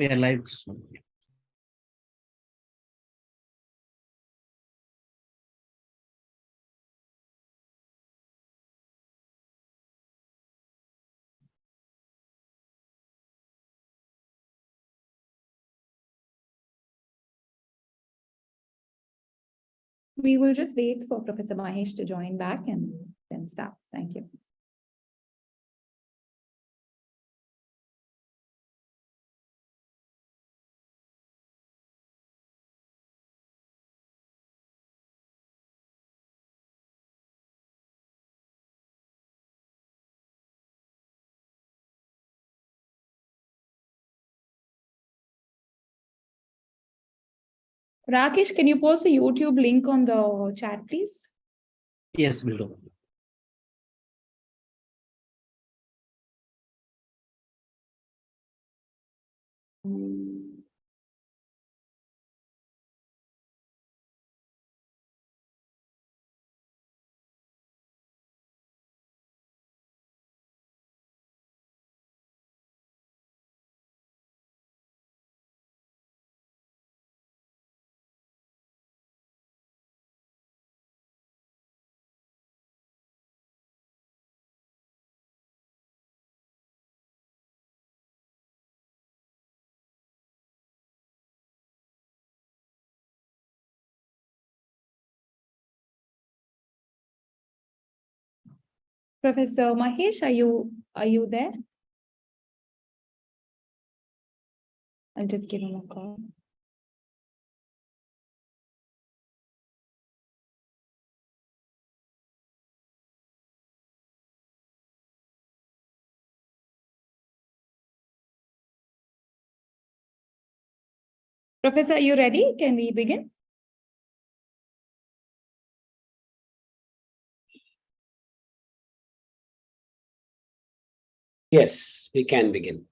We are live. We will just wait for Professor Mahesh to join back and then start. Thank you. Rakesh, can you post the YouTube link on the chat, please? Yes, we'll do. Professor Mahesh, are you there? I'll just give him a call. Professor, are you ready? Can we begin? Yes, we can begin.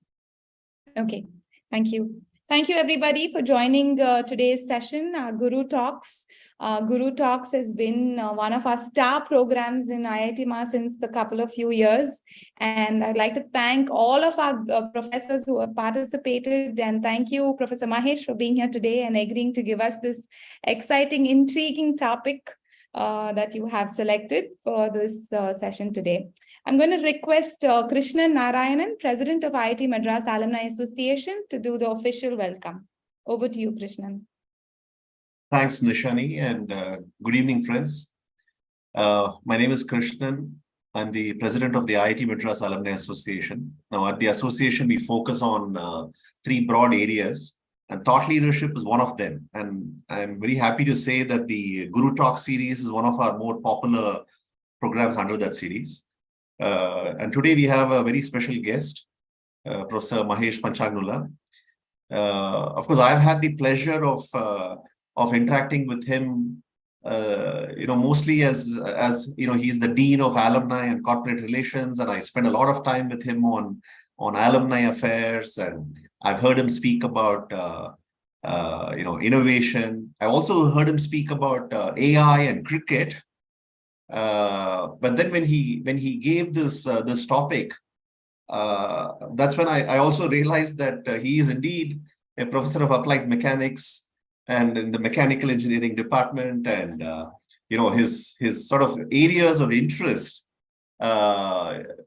Okay, thank you. Thank you, everybody, for joining today's session, Guru Talks. Guru Talks has been one of our star programs in IITMAA since a few years. And I'd like to thank all of our professors who have participated. And thank you, Professor Mahesh, for being here today and agreeing to give us this exciting, intriguing topic that you have selected for this session today. I'm going to request Krishnan Narayanan, President of IIT Madras Alumni Association, to do the official welcome. Over to you, Krishnan. Thanks, Nishani, and good evening, friends. My name is Krishnan. I'm the President of the IIT Madras Alumni Association. Now, at the association, we focus on three broad areas, and thought leadership is one of them. And I'm very happy to say that the Guru Talk series is one of our more popular programs under that series. And today we have a very special guest, Professor Mahesh Panchagnula. Of course, I've had the pleasure of interacting with him, mostly as he's the Dean of Alumni and Corporate Relations, and I spend a lot of time with him on alumni affairs, and I've heard him speak about innovation. I also heard him speak about AI and cricket. But then when he gave this topic, that's when I also realized that he is indeed a professor of applied mechanics and in the mechanical engineering department, and his sort of areas of interest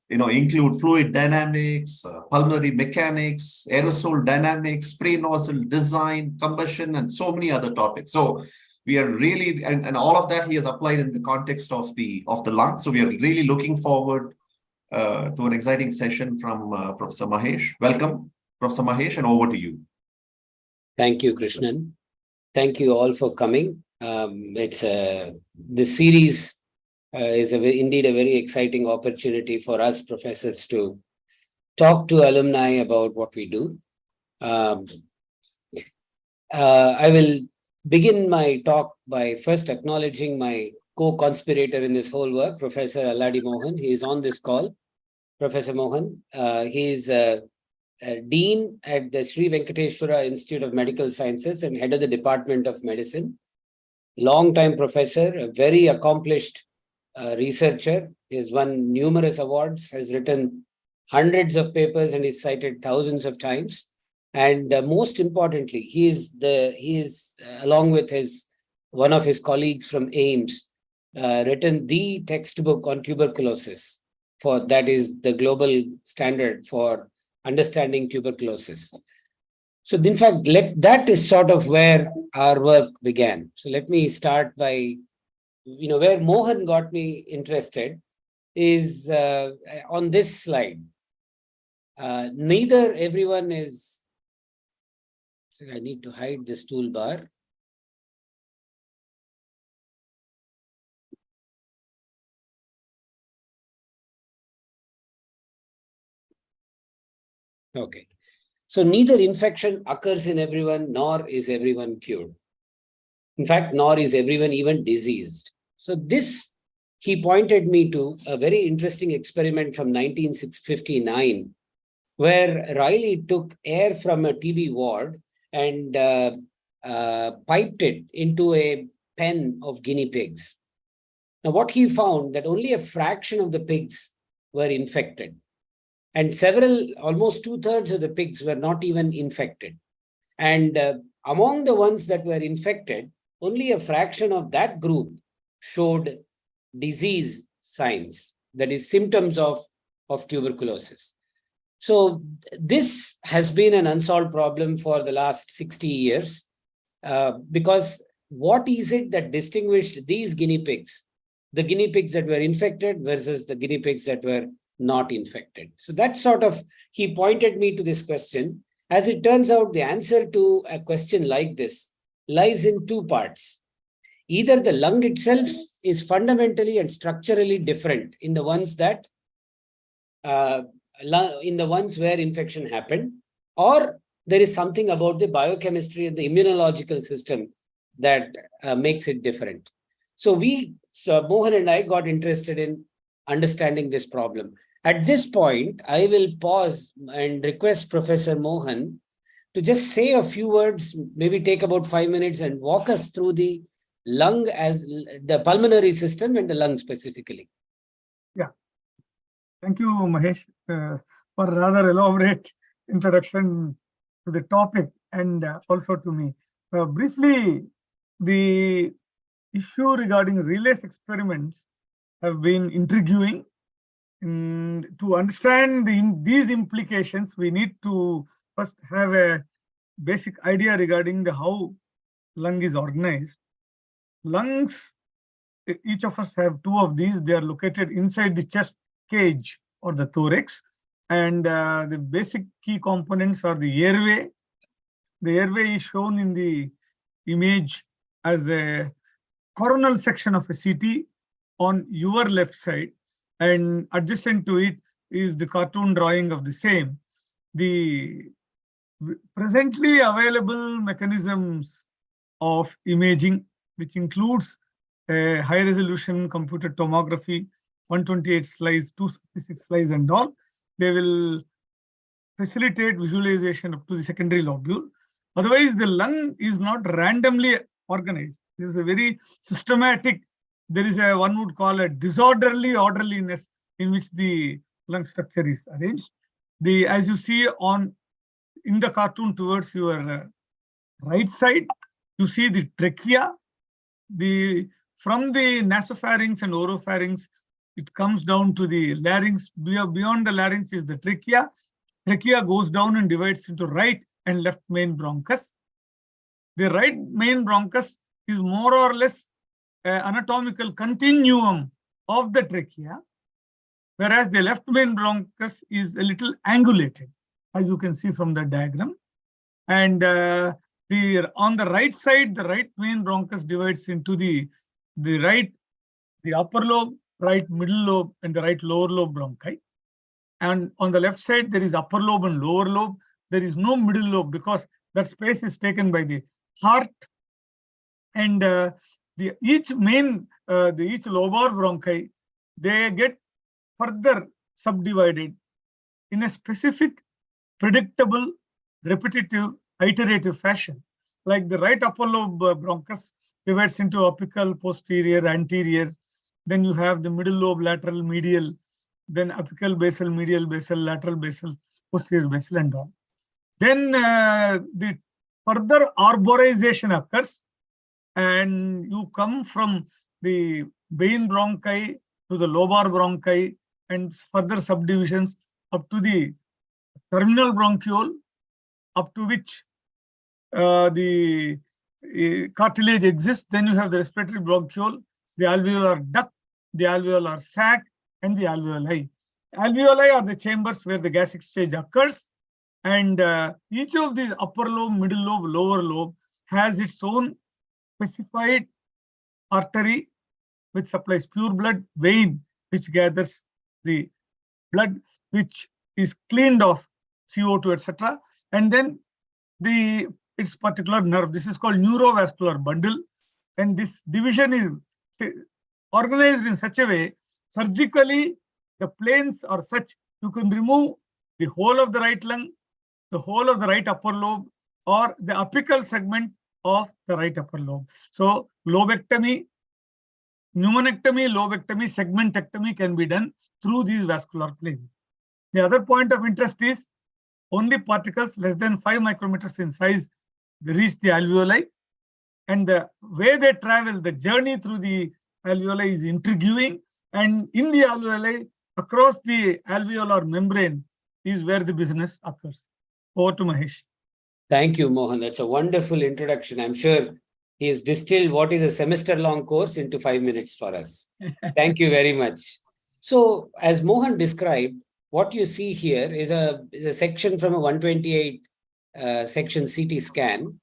include fluid dynamics, pulmonary mechanics, aerosol dynamics, spray nozzle design, combustion, and so many other topics. So we are really, and all of that he has applied in the context of the lung. So we are really looking forward to an exciting session from Professor Mahesh. Welcome, Professor Mahesh, and over to you. Thank you, Krishnan. Thank you all for coming. This series is indeed a very exciting opportunity for us professors to talk to alumni about what we do. I will begin my talk by first acknowledging my co-conspirator in this whole work, Professor Alladi Mohan. He is on this call. Professor Mohan, he is a Dean at the Sri Venkateswara Institute of Medical Sciences and head of the Department of Medicine. Long-time professor, a very accomplished researcher. He has won numerous awards, has written hundreds of papers, and is cited thousands of times. And most importantly, he is along with one of his colleagues from AIMS, written the textbook on tuberculosis. That is the global standard for understanding tuberculosis. So in fact, that is sort of where our work began. So let me start by, where Mohan got me interested is on this slide. Neither everyone is, so I need to hide this toolbar. Okay. So neither infection occurs in everyone, nor is everyone cured. In fact, nor is everyone even diseased. So this, he pointed me to a very interesting experiment from 1959, where Riley took air from a TB ward and piped it into a pen of guinea pigs. Now, what he found that only a fraction of the pigs were infected. And almost 2/3 of the pigs were not even infected. And among the ones that were infected, only a fraction of that group showed disease signs, that is symptoms of tuberculosis. So this has been an unsolved problem for the last 60 years, because what is it that distinguished these guinea pigs, the guinea pigs that were infected versus the guinea pigs that were not infected? So that sort of, he pointed me to this question. As it turns out, the answer to a question like this lies in two parts. Either the lung itself is fundamentally and structurally different in the ones that where infection happened, or there is something about the biochemistry and the immunological system that makes it different. So Mohan and I got interested in understanding this problem. At this point, I will pause and request Professor Mohan to just say a few words, maybe take about 5 minutes and walk us through the lung as the pulmonary system and the lung specifically. Yeah. Thank you, Mahesh, for a rather elaborate introduction to the topic and also to me. Briefly, the issue regarding relays experiments have been intriguing. To understand these implications, we need to first have a basic idea regarding how lung is organized. Lungs, each of us have two of these. They are located inside the chest cage or the thorax, and the basic key components are the airway. The airway is shown in the image as the coronal section of a CT on your left side, and adjacent to it is the cartoon drawing of the same. The presently available mechanisms of imaging, which includes a high resolution computed tomography, 128 slides, 256 slides and all, they will facilitate visualization up to the secondary lobule. Otherwise, the lung is not randomly organized. It is a very systematic, there is one would call a disorderly orderliness in which the lung structure is arranged. As you see in the cartoon towards your right side, you see the trachea. From the nasopharynx and oropharynx, it comes down to the larynx. Beyond the larynx is the trachea. Trachea goes down and divides into right and left main bronchus. The right main bronchus is more or less an anatomical continuum of the trachea, whereas the left main bronchus is a little angulated, as you can see from the diagram. And on the right side, the right main bronchus divides into the upper lobe, right middle lobe, and the right lower lobe bronchi. And on the left side, there is upper lobe and lower lobe. There is no middle lobe because that space is taken by the heart. And each lobar bronchi, they get further subdivided in a specific, predictable, repetitive, iterative fashion. Like the right upper lobe bronchus divides into apical, posterior, anterior. Then you have the middle lobe, lateral, medial. Then apical, basal, medial, basal, lateral, basal, posterior, basal, and all. Then the further arborization occurs, and you come from the vein bronchi to the lobar bronchi and further subdivisions up to the terminal bronchiole, up to which the cartilage exists. Then you have the respiratory bronchiole, the alveolar duct, the alveolar sac, and the alveoli. Alveoli are the chambers where the gas exchange occurs, and each of these upper lobe, middle lobe, lower lobe has its own specified artery which supplies pure blood, vein which gathers the blood, which is cleaned of CO2, etc. And then its particular nerve. This is called neurovascular bundle, and this division is organized in such a way, surgically the planes are such you can remove the whole of the right lung, the whole of the right upper lobe, or the apical segment of the right upper lobe. So lobectomy, pneumonectomy, lobectomy, segmentectomy can be done through these vascular planes. The other point of interest is only particles less than 5 micrometers in size reach the alveoli, and the way they travel, the journey through the alveoli is intriguing, and in the alveoli, across the alveolar membrane is where the business occurs. Over to Mahesh. Thank you, Mohan. That's a wonderful introduction. I'm sure he has distilled what is a semester-long course into 5 minutes for us. Thank you very much. So, as Mohan described, what you see here is a section from a 128 section CT scan.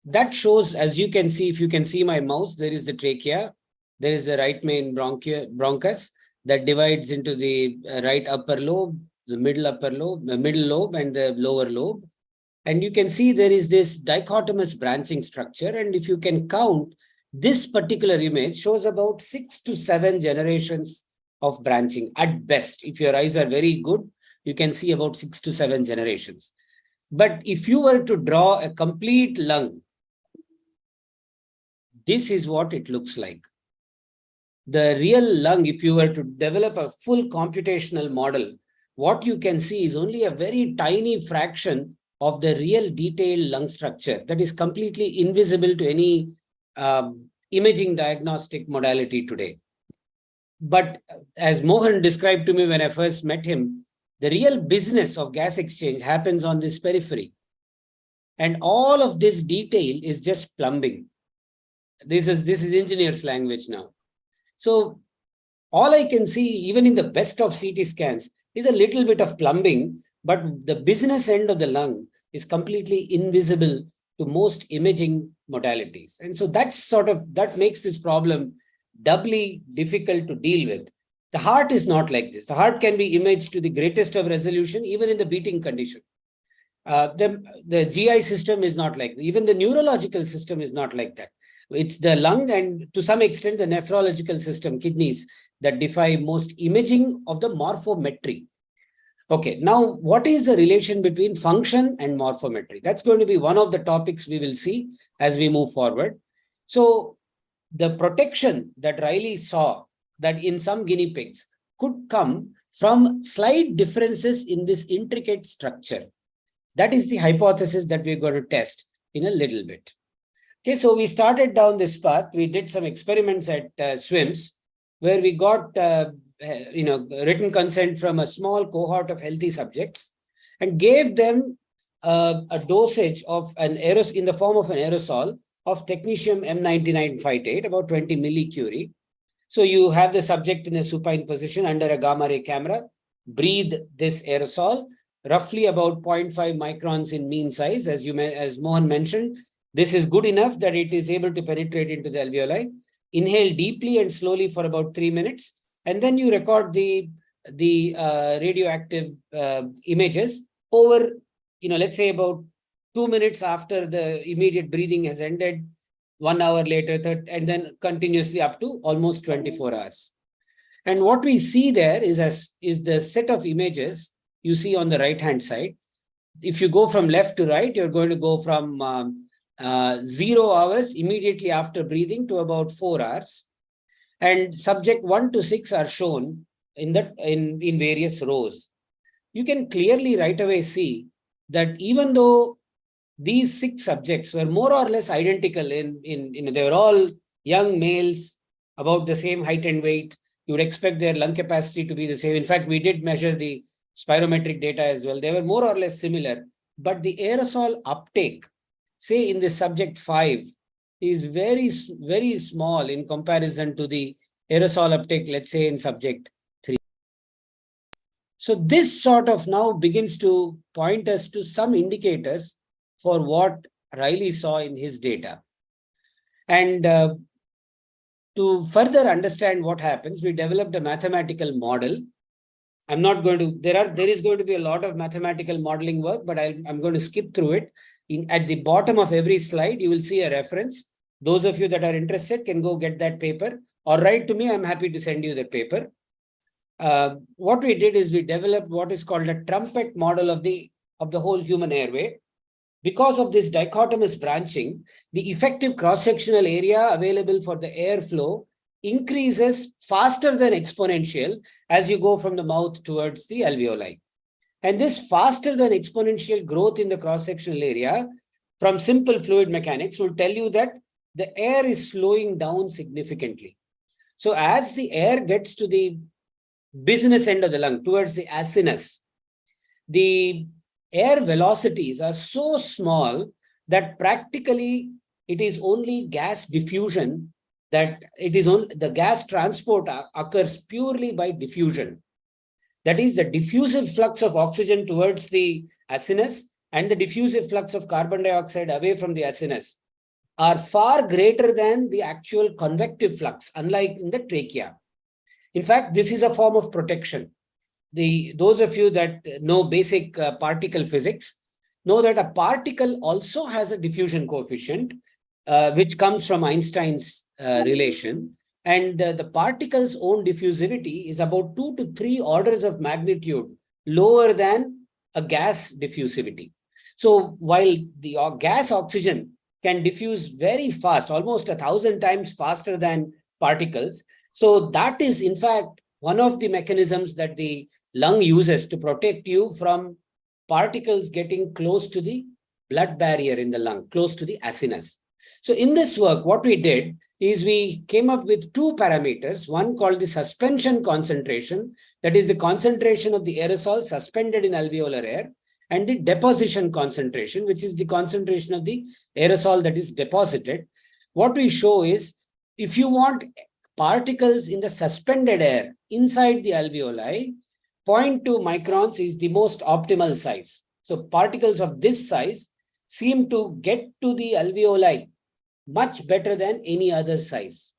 That shows, as you can see, if you can see my mouse, there is the trachea, there is the right main bronchus that divides into the right upper lobe, the middle lobe, and the lower lobe. And you can see there is this dichotomous branching structure. And if you can count, this particular image shows about 6 to 7 generations of branching at best. If your eyes are very good, you can see about 6 to 7 generations. But if you were to draw a complete lung, this is what it looks like. The real lung, if you were to develop a full computational model, what you can see is only a very tiny fraction of the real detailed lung structure that is completely invisible to any imaging diagnostic modality today. But as Mohan described to me when I first met him, the real business of gas exchange happens on this periphery. And all of this detail is just plumbing. This is engineer's language now. So all I can see, even in the best of CT scans, is a little bit of plumbing, but the business end of the lung is completely invisible to most imaging modalities. And so that makes this problem doubly difficult to deal with. The heart is not like this. The heart can be imaged to the greatest of resolution, even in the beating condition. The GI system is not like that. Even the neurological system is not like that. It's the lung and to some extent the nephrological system, kidneys, that defy most imaging of the morphometry. Okay, now what is the relation between function and morphometry? That's going to be one of the topics we will see as we move forward. So the protection that Riley saw that in some guinea pigs could come from slight differences in this intricate structure. That is the hypothesis that we're going to test in a little bit. Okay, so we started down this path. We did some experiments at SWIMS where we got written consent from a small cohort of healthy subjects and gave them a dosage of in the form of an aerosol of technetium M99 phytate, about 20 millicurie. So you have the subject in a supine position under a gamma ray camera, breathe this aerosol, roughly about 0.5 microns in mean size, as Mohan mentioned. This is good enough that it is able to penetrate into the alveoli. Inhale deeply and slowly for about 3 minutes, and then you record the radioactive images over, let's say about 2 minutes after the immediate breathing has ended, 1 hour later, and then continuously up to almost 24 hours. And what we see there is the set of images you see on the right-hand side. If you go from left to right, you're going to go from 0 hours immediately after breathing to about 4 hours. And subject 1 to 6 are shown in various rows. You can clearly right away see that even though these 6 subjects were more or less identical they were all young males about the same height and weight, you would expect their lung capacity to be the same. In fact, we did measure the spirometric data as well. They were more or less similar, but the aerosol uptake, say in the subject 5, is very, very small in comparison to the aerosol uptake, let's say in subject 3. So this sort of now begins to point us to some indicators for what Riley saw in his data. And to further understand what happens, we developed a mathematical model. I'm not going to, there is going to be a lot of mathematical modeling work, but I'm going to skip through it. At the bottom of every slide, you will see a reference. Those of you that are interested can go get that paper or write to me. I'm happy to send you the paper. What we did is we developed what is called a trumpet model of the whole human airway. Because of this dichotomous branching, the effective cross-sectional area available for the airflow increases faster than exponential as you go from the mouth towards the alveoli. And this faster than exponential growth in the cross-sectional area from simple fluid mechanics will tell you that the air is slowing down significantly. So as the air gets to the business end of the lung, towards the acinus, the air velocities are so small that practically it is only gas diffusion, that it is only the gas transport occurs purely by diffusion. That is the diffusive flux of oxygen towards the acinus and the diffusive flux of carbon dioxide away from the acinus are far greater than the actual convective flux, unlike in the trachea. In fact, this is a form of protection. Those of you that know basic particle physics know that a particle also has a diffusion coefficient, which comes from Einstein's relation. And the particle's own diffusivity is about 2 to 3 orders of magnitude lower than a gas diffusivity. So while the gas oxygen can diffuse very fast, almost 1,000 times faster than particles. So that is, in fact, one of the mechanisms that the lung uses to protect you from particles getting close to the blood barrier in the lung, close to the acinus. So in this work, what we did is we came up with 2 parameters, one called the suspension concentration, that is the concentration of the aerosol suspended in alveolar air, and the deposition concentration, which is the concentration of the aerosol that is deposited. What we show is, if you want particles in the suspended air inside the alveoli, 0.2 microns is the most optimal size. So particles of this size seem to get to the alveoli much better than any other size.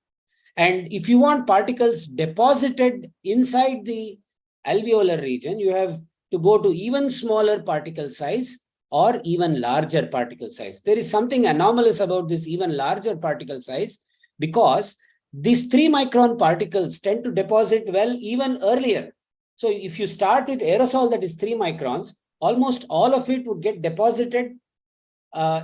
And if you want particles deposited inside the alveolar region, you have to go to even smaller particle size or even larger particle size. There is something anomalous about this even larger particle size, because these 3 micron particles tend to deposit well even earlier. So if you start with aerosol that is 3 microns, almost all of it would get deposited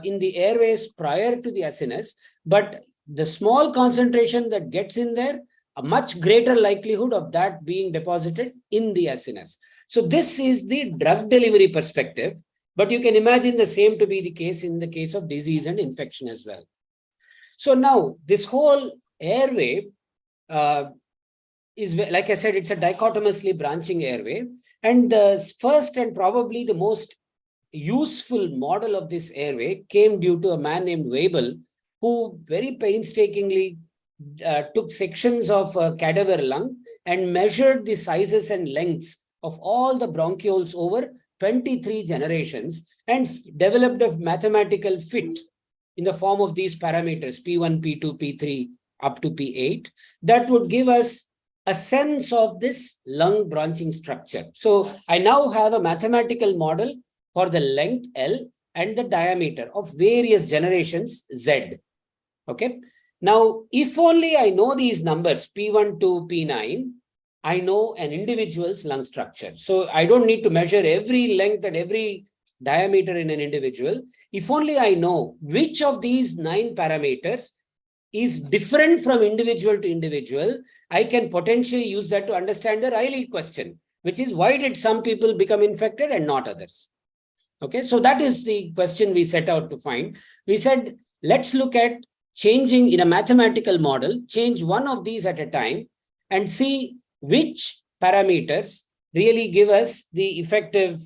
in the airways prior to the acinus, but the small concentration that gets in there, a much greater likelihood of that being deposited in the acinus. So this is the drug delivery perspective, but you can imagine the same to be the case in the case of disease and infection as well. So now this whole airway is, like I said, it's a dichotomously branching airway. And the first and probably the most useful model of this airway came due to a man named Weibull, who very painstakingly took sections of a cadaver lung and measured the sizes and lengths of all the bronchioles over 23 generations and developed a mathematical fit in the form of these parameters, P1, P2, P3, up to P8, that would give us a sense of this lung branching structure. So I now have a mathematical model for the length L and the diameter of various generations Z. Okay. Now, if only I know these numbers, P1 to P9, I know an individual's lung structure. So I don't need to measure every length and every diameter in an individual. If only I know which of these 9 parameters is different from individual to individual, I can potentially use that to understand the Riley question, which is, why did some people become infected and not others? Okay, so that is the question we set out to find. We said, let's look at changing in a mathematical model, change one of these at a time and see which parameters really give us the effective,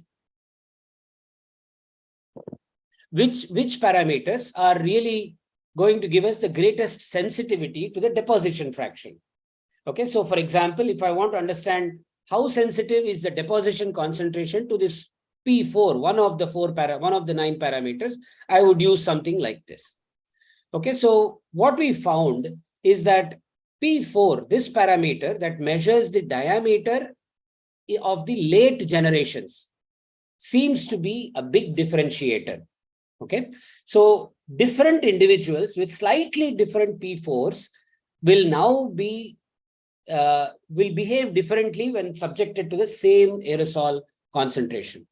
which parameters are really going to give us the greatest sensitivity to the deposition fraction. Okay, so for example, if I want to understand how sensitive is the deposition concentration to this P4, one of the 9 parameters, I would use something like this. Okay, so what we found is that P4, this parameter that measures the diameter of the late generations, seems to be a big differentiator. Okay, so different individuals with slightly different P4s will now be will behave differently when subjected to the same aerosol concentration.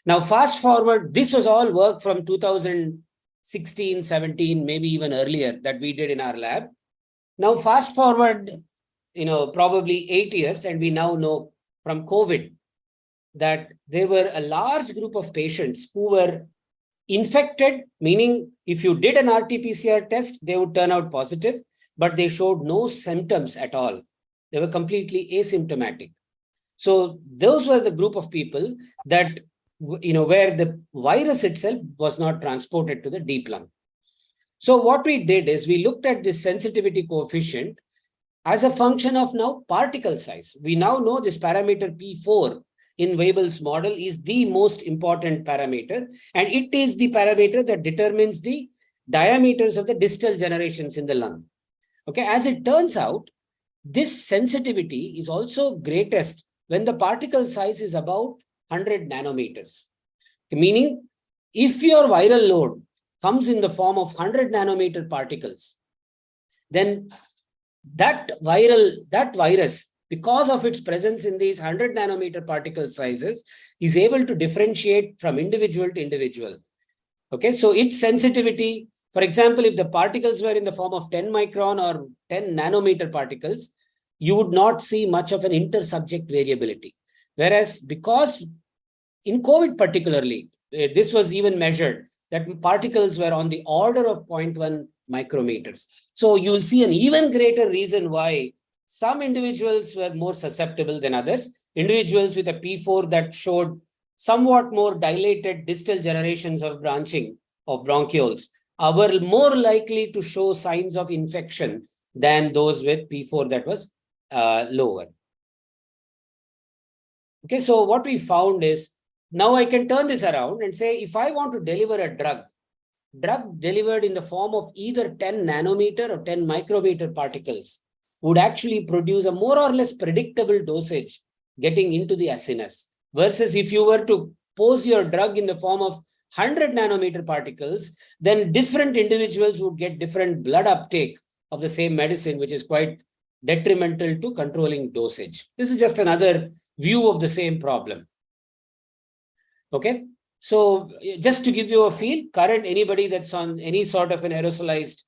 Now, fast forward, this was all work from 2016, 17, maybe even earlier that we did in our lab. Now, fast forward, probably 8 years, and we now know from COVID that there were a large group of patients who were infected, meaning if you did an RT-PCR test, they would turn out positive, but they showed no symptoms at all. They were completely asymptomatic. So those were the group of people that, where the virus itself was not transported to the deep lung. So what we did is we looked at this sensitivity coefficient as a function of now particle size. We now know this parameter P4 in Weibel's model is the most important parameter, and it is the parameter that determines the diameters of the distal generations in the lung. Okay, as it turns out, this sensitivity is also greatest when the particle size is about 100 nanometers. Meaning, if your viral load comes in the form of 100 nanometer particles, then that virus, because of its presence in these 100 nanometer particle sizes, is able to differentiate from individual to individual. Okay, so its sensitivity, for example, if the particles were in the form of 10 micron or 10 nanometer particles, you would not see much of an inter-subject variability. Whereas because in COVID particularly, this was even measured, that particles were on the order of 0.1 micrometers. So you'll see an even greater reason why some individuals were more susceptible than others. Individuals with a P4 that showed somewhat more dilated distal generations of branching of bronchioles were more likely to show signs of infection than those with P4 that was lower. Okay, so what we found is, now I can turn this around and say, if I want to deliver a drug delivered in the form of either 10 nanometer or 10 micrometer particles would actually produce a more or less predictable dosage getting into the acinus. Versus if you were to pose your drug in the form of 100 nanometer particles, then different individuals would get different blood uptake of the same medicine, which is quite detrimental to controlling dosage. This is just another view of the same problem. Okay, so just to give you a feel, anybody that's on any sort of an aerosolized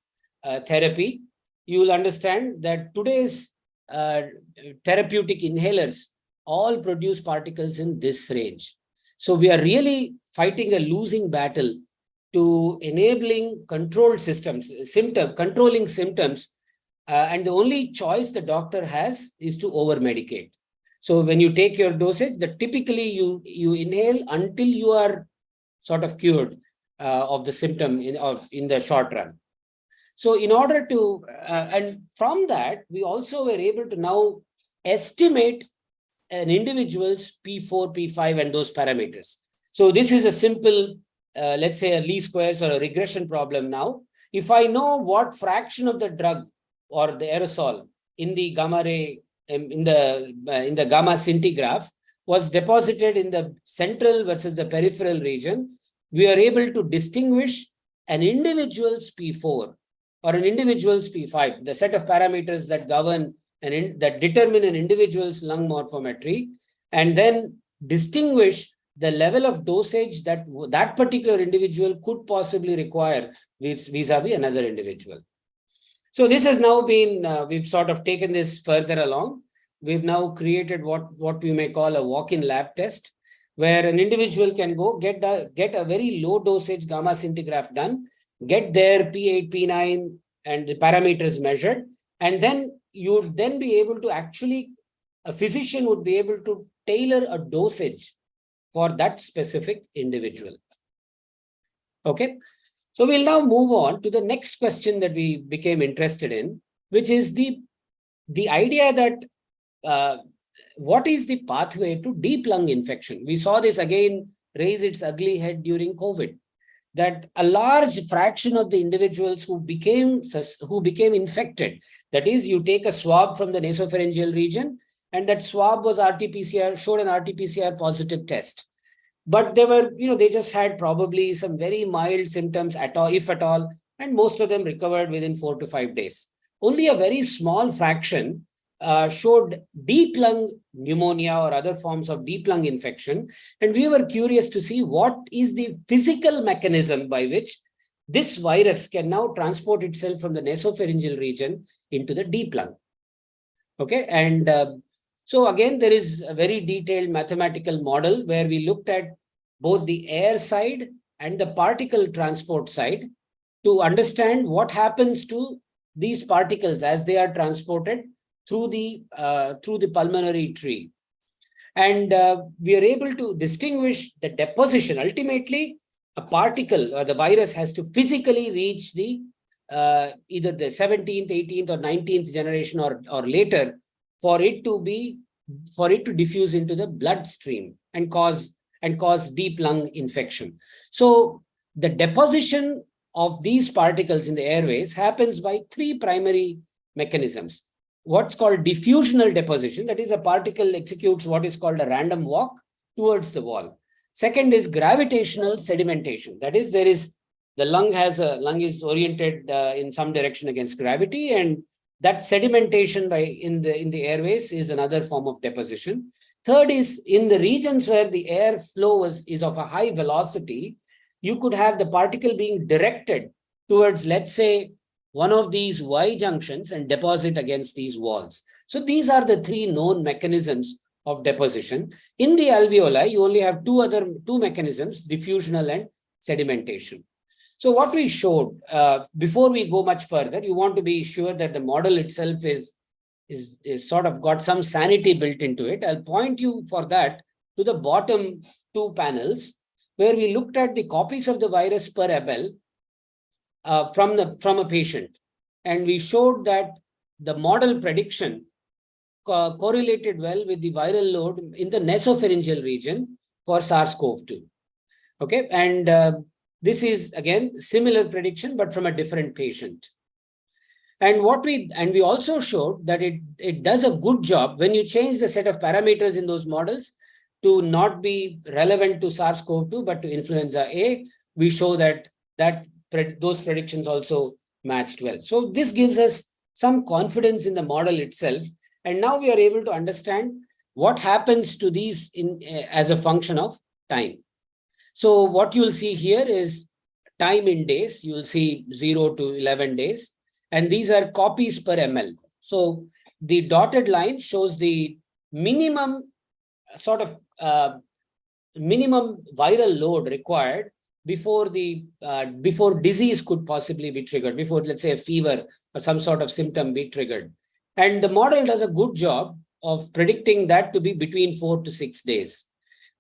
therapy, you will understand that today's therapeutic inhalers all produce particles in this range. So we are really fighting a losing battle to enabling controlled systems, controlling symptoms, and the only choice the doctor has is to over-medicate. So when you take your dosage, typically you inhale until you are sort of cured of the symptom in the short run. So in order to, and from that, we also were able to now estimate an individual's P4, P5, and those parameters. So this is a simple, let's say a least squares or a regression problem now. If I know what fraction of the drug or the aerosol in the gamma ray, in the gamma scintigraph was deposited in the central versus the peripheral region, we are able to distinguish an individual's P4 or an individual's P5, the set of parameters that govern and that determine an individual's lung morphometry, and then distinguish the level of dosage that that particular individual could possibly require vis-a-vis another individual. So this has now been, we've sort of taken this further along. We've now created what we may call a walk-in lab test, where an individual can go get a very low dosage gamma scintigraph done, get their P8, P9 and the parameters measured, and then you would then be able to actually, a physician would be able to tailor a dosage for that specific individual. Okay, so we'll now move on to the next question that we became interested in, which is the idea that what is the pathway to deep lung infection? We saw this again raise its ugly head during COVID, that a large fraction of the individuals who became infected, that is, you take a swab from the nasopharyngeal region, and that swab was RT-PCR, showed an RT-PCR positive test. But they were, they just had probably some very mild symptoms at all, if at all, and most of them recovered within 4 to 5 days. Only a very small fraction showed deep lung pneumonia or other forms of deep lung infection. And we were curious to see what is the physical mechanism by which this virus can now transport itself from the nasopharyngeal region into the deep lung. Okay, and so again, there is a very detailed mathematical model where we looked at both the air side and the particle transport side to understand what happens to these particles as they are transported through the pulmonary tree. And we are able to distinguish the deposition. Ultimately, a particle or the virus has to physically reach the either the 17th, 18th or 19th generation or later for it to diffuse into the bloodstream and cause deep lung infection. So the deposition of these particles in the airways happens by 3 primary mechanisms. What's called diffusional deposition, that is, a particle executes what is called a random walk towards the wall. Second is gravitational sedimentation, that is, the lung is oriented in some direction against gravity, and that sedimentation in the airways is another form of deposition. Third is in the regions where the air flow is of a high velocity, you could have the particle being directed towards, let's say, one of these Y junctions and deposit against these walls. So these are the 3 known mechanisms of deposition. In the alveoli, you only have two mechanisms, diffusional and sedimentation. So what we showed, before we go much further, you want to be sure that the model itself is sort of got some sanity built into it. I'll point you for that to the bottom 2 panels, where we looked at the copies of the virus per ml from a patient. And we showed that the model prediction correlated well with the viral load in the nasopharyngeal region for SARS-CoV-2. Okay, and this is again similar prediction, but from a different patient. And we also showed that it does a good job when you change the set of parameters in those models to not be relevant to SARS-CoV-2, but to influenza A. We show that those predictions also matched well. So this gives us some confidence in the model itself. And now we are able to understand what happens to these as a function of time. So what you'll see here is time in days. You'll see 0 to 11 days. And these are copies per ml. So the dotted line shows the minimum minimum viral load required before disease could possibly be triggered, before, let's say, a fever or some sort of symptom be triggered. And the model does a good job of predicting that to be between 4 to 6 days.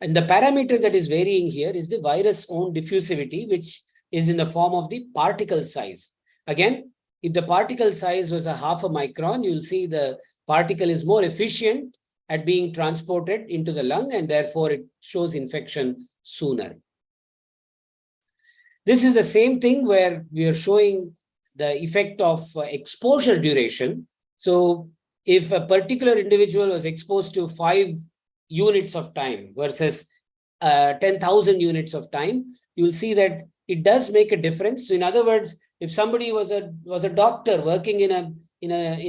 And the parameter that is varying here is the virus own diffusivity, which is in the form of the particle size. Again, if the particle size was a 0.5 micron, you'll see the particle is more efficient at being transported into the lung, and therefore it shows infection sooner. This is the same thing where we are showing the effect of exposure duration. So if a particular individual was exposed to 5 units of time versus 10,000 units of time, you'll see that it does make a difference. So in other words, if somebody was a doctor working in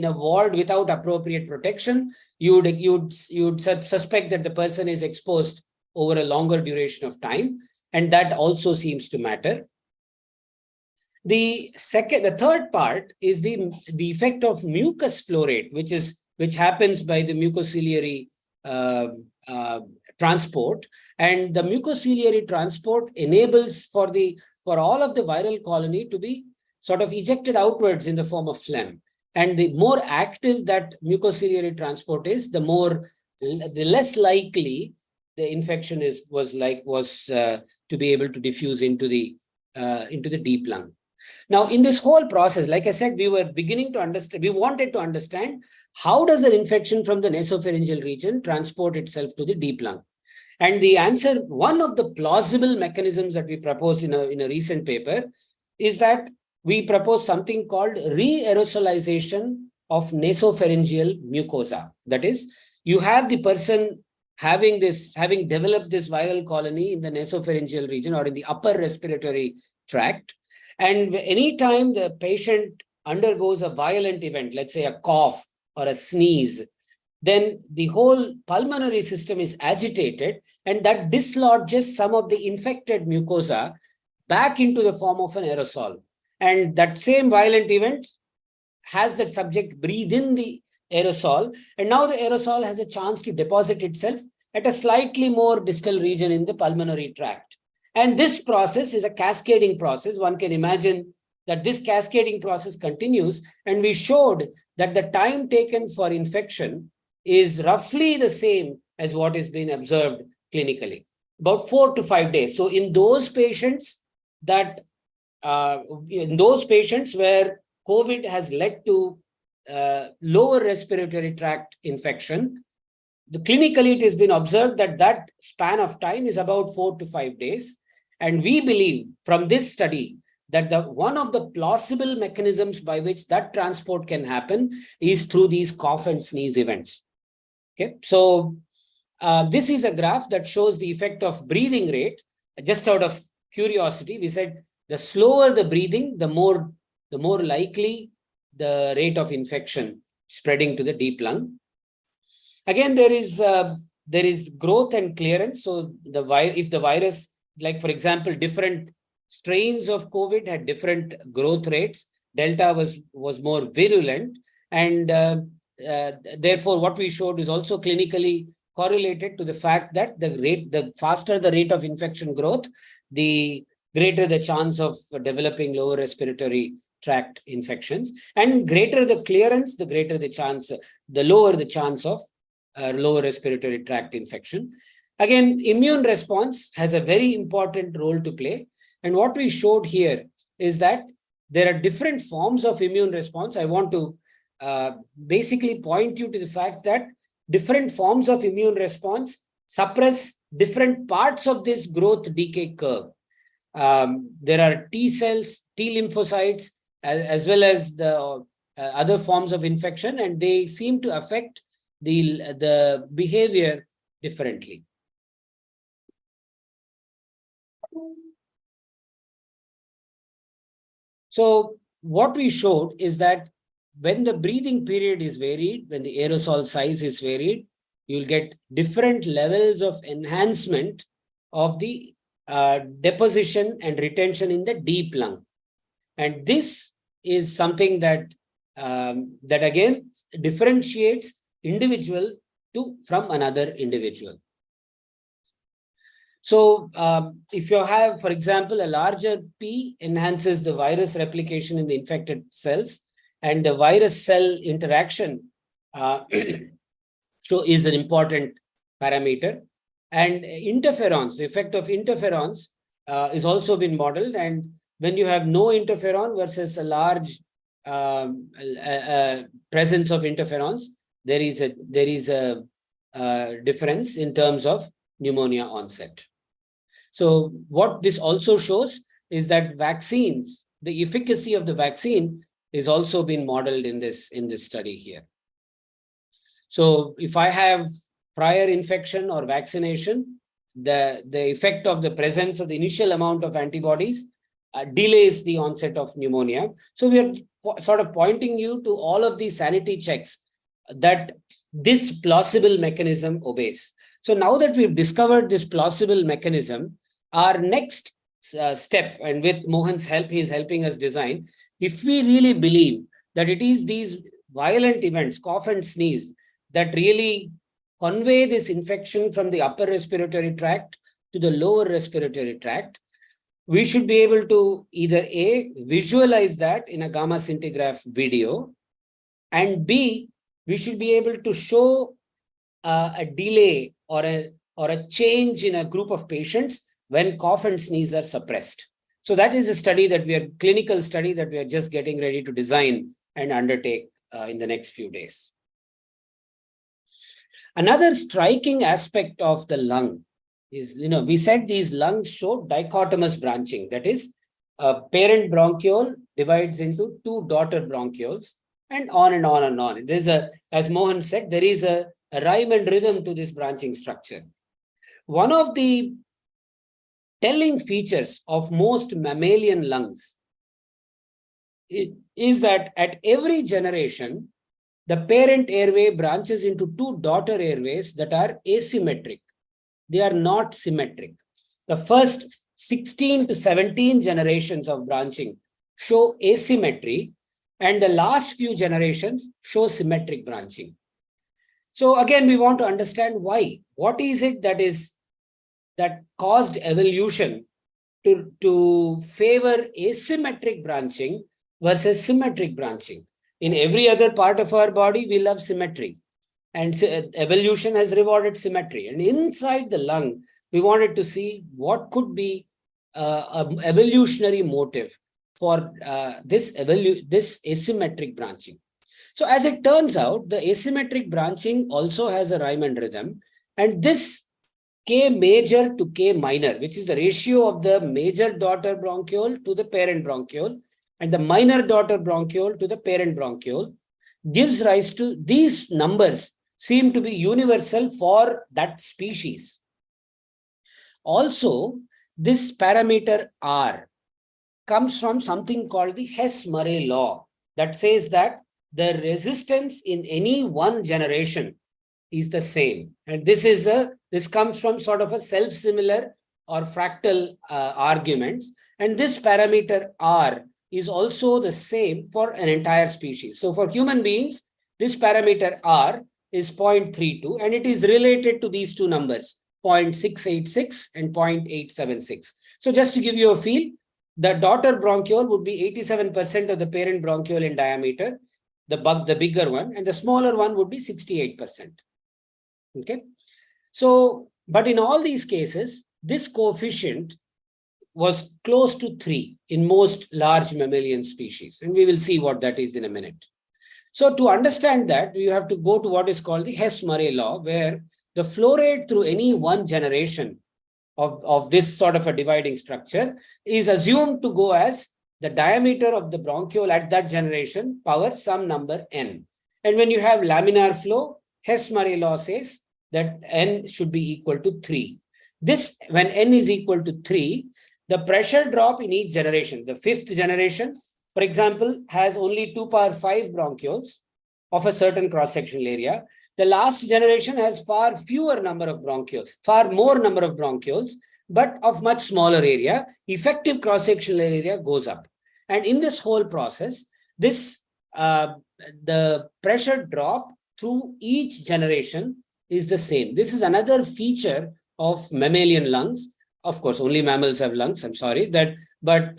a ward without appropriate protection, you'd suspect that the person is exposed over a longer duration of time, and that also seems to matter. The third part is the effect of mucus flow rate, which happens by the mucociliary transport, and the mucociliary transport enables for all of the viral colony to be sort of ejected outwards in the form of phlegm. And the more active that mucociliary transport is, the less likely the infection was to be able to diffuse into the deep lung. Now, in this whole process, like I said, we were beginning to understand, we wanted to understand how does an infection from the nasopharyngeal region transport itself to the deep lung? And the answer, one of the plausible mechanisms that we proposed in a recent paper is that we propose something called re-aerosolization of nasopharyngeal mucosa. That is, you have the person having developed this viral colony in the nasopharyngeal region or in the upper respiratory tract. And anytime the patient undergoes a violent event, let's say a cough or a sneeze, then the whole pulmonary system is agitated, and that dislodges some of the infected mucosa back into the form of an aerosol. And that same violent event has that subject breathe in the aerosol, and now the aerosol has a chance to deposit itself at a slightly more distal region in the pulmonary tract. And this process is a cascading process. One can imagine that this cascading process continues, and we showed that the time taken for infection is roughly the same as what is being observed clinically, about 4 to 5 days. So in those patients where COVID has led to lower respiratory tract infection, clinically it has been observed that span of time is about 4 to 5 days. And we believe from this study that one of the plausible mechanisms by which that transport can happen is through these cough and sneeze events. Okay, so this is a graph that shows the effect of breathing rate. Just out of curiosity, we said the slower the breathing, the more likely the rate of infection spreading to the deep lung. Again, there is growth and clearance. So if the virus, like for example, different strains of COVID had different growth rates. Delta was more virulent, and therefore what we showed is also clinically correlated to the fact that the faster the rate of infection growth, the greater the chance of developing lower respiratory tract infections, and greater the clearance, the lower the chance of lower respiratory tract infection. Again, immune response has a very important role to play. And what we showed here is that there are different forms of immune response. I want to basically point you to the fact that different forms of immune response suppress different parts of this growth decay curve. There are T cells, T lymphocytes, as well as the other forms of infection, and they seem to affect the behavior differently. So what we showed is that when the breathing period is varied, when the aerosol size is varied, you'll get different levels of enhancement of the deposition and retention in the deep lung. And this is something that again differentiates individual from another individual. So if you have, for example, a larger P enhances the virus replication in the infected cells, and the virus cell interaction is an important parameter. And interferons, the effect of interferons is also been modeled. And when you have no interferon versus a large presence of interferons, there is a difference in terms of pneumonia onset. So what this also shows is that vaccines, the efficacy of the vaccine is also been modeled in this study here. So if I have prior infection or vaccination, the effect of the presence of the initial amount of antibodies delays the onset of pneumonia. So we are sort of pointing you to all of these sanity checks that this plausible mechanism obeys. So now that we've discovered this plausible mechanism, our next step, and with Mohan's help, he is helping us design, if we really believe that it is these violent events, cough and sneeze, that really convey this infection from the upper respiratory tract to the lower respiratory tract, we should be able to either A, visualize that in a gamma scintigraph video, and B, we should be able to show a delay or a change in a group of patients when cough and sneeze are suppressed. So that is a clinical study that we are just getting ready to design and undertake in the next few days. Another striking aspect of the lung is, we said these lungs show dichotomous branching. That is, a parent bronchiole divides into two daughter bronchioles, and on and on and on. There's as Mohan said, there is a rhyme and rhythm to this branching structure. One of the telling features of most mammalian lungs is that at every generation, the parent airway branches into two daughter airways that are asymmetric. They are not symmetric. The first 16 to 17 generations of branching show asymmetry, and the last few generations show symmetric branching. So again, we want to understand why. What is it that caused evolution to favor asymmetric branching versus symmetric branching? In every other part of our body, we love symmetry, and evolution has rewarded symmetry. And inside the lung, we wanted to see what could be an evolutionary motive for this asymmetric branching. So as it turns out, the asymmetric branching also has a rhyme and rhythm, and this K major to K minor, which is the ratio of the major daughter bronchiole to the parent bronchiole, and the minor daughter bronchiole to the parent bronchiole, gives rise to these numbers seem to be universal for that species. Also, this parameter R comes from something called the Hess-Murray law that says that the resistance in any one generation is the same. And this comes from sort of a self-similar or fractal arguments. And this parameter R is also the same for an entire species. So for human beings, this parameter R is 0.32, and it is related to these two numbers, 0.686 and 0.876. So just to give you a feel, the daughter bronchiole would be 87% of the parent bronchiole in diameter, the bigger one, and the smaller one would be 68%. Okay. So, but in all these cases, this coefficient was close to 3 in most large mammalian species. And we will see what that is in a minute. So to understand that, you have to go to what is called the Hess-Murray law, where the flow rate through any one generation of this sort of a dividing structure is assumed to go as the diameter of the bronchiole at that generation power some number n. And when you have laminar flow, Hess-Murray law says that n should be equal to 3. This, when n is equal to 3, the pressure drop in each generation, the fifth generation, for example, has only 2 power 5 bronchioles of a certain cross-sectional area. The last generation has far fewer number of bronchioles, far more number of bronchioles, but of much smaller area. Effective cross-sectional area goes up. And in this whole process, the pressure drop through each generation is the same. This is another feature of mammalian lungs. Of course, only mammals have lungs, I'm sorry, but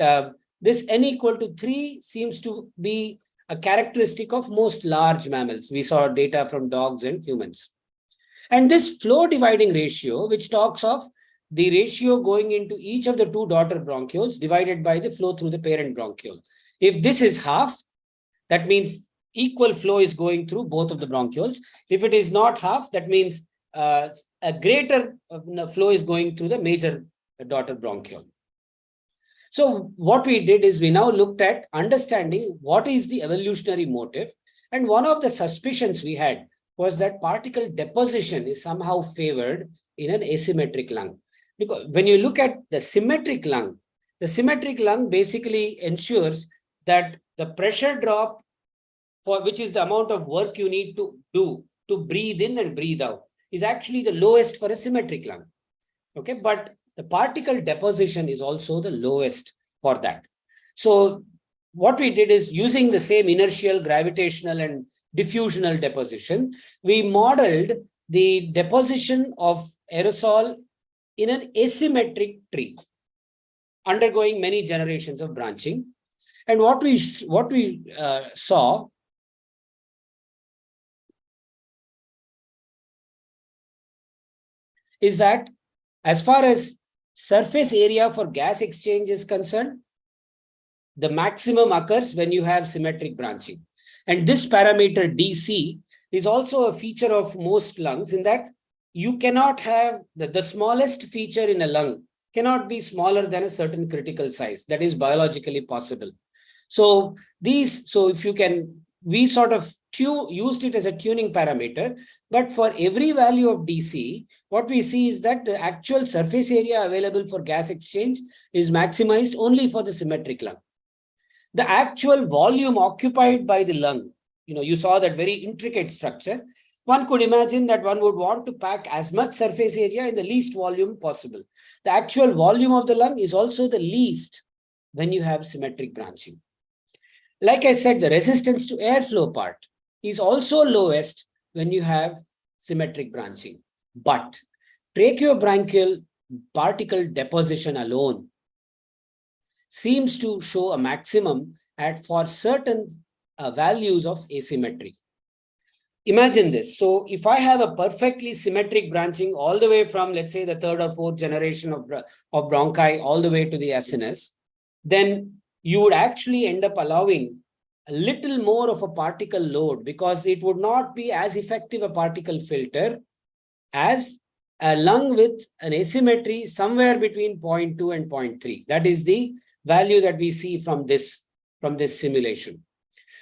this n equal to 3 seems to be a characteristic of most large mammals. We saw data from dogs and humans. And this flow dividing ratio, which talks of the ratio going into each of the two daughter bronchioles divided by the flow through the parent bronchiole. If this is half, that means equal flow is going through both of the bronchioles. If it is not half, that means a greater flow is going through the major daughter bronchiole. So what we did is we now looked at understanding what is the evolutionary motive. And one of the suspicions we had was that particle deposition is somehow favored in an asymmetric lung. Because when you look at the symmetric lung basically ensures that the pressure drop, for which is the amount of work you need to do to breathe in and breathe out, is actually the lowest for a symmetric lung. Okay, but the particle deposition is also the lowest for that. So what we did is, using the same inertial, gravitational, and diffusional deposition, we modeled the deposition of aerosol in an asymmetric tree, undergoing many generations of branching. And what we saw is that as far as surface area for gas exchange is concerned, the maximum occurs when you have symmetric branching. And this parameter DC is also a feature of most lungs, in that you cannot have the smallest feature in a lung cannot be smaller than a certain critical size. That is biologically possible. So if you can, we sort of used it as a tuning parameter, but for every value of DC, what we see is that the actual surface area available for gas exchange is maximized only for the symmetric lung. The actual volume occupied by the lung, you saw that very intricate structure. One could imagine that one would want to pack as much surface area in the least volume possible. The actual volume of the lung is also the least when you have symmetric branching. Like I said, the resistance to airflow part is also lowest when you have symmetric branching. But tracheobronchial particle deposition alone seems to show a maximum for certain values of asymmetry. Imagine this. So if I have a perfectly symmetric branching all the way from, let's say, the third or fourth generation of bronchi all the way to the acinus, then you would actually end up allowing a little more of a particle load, because it would not be as effective a particle filter as a lung with an asymmetry somewhere between 0.2 and 0.3. That is the value that we see from this simulation.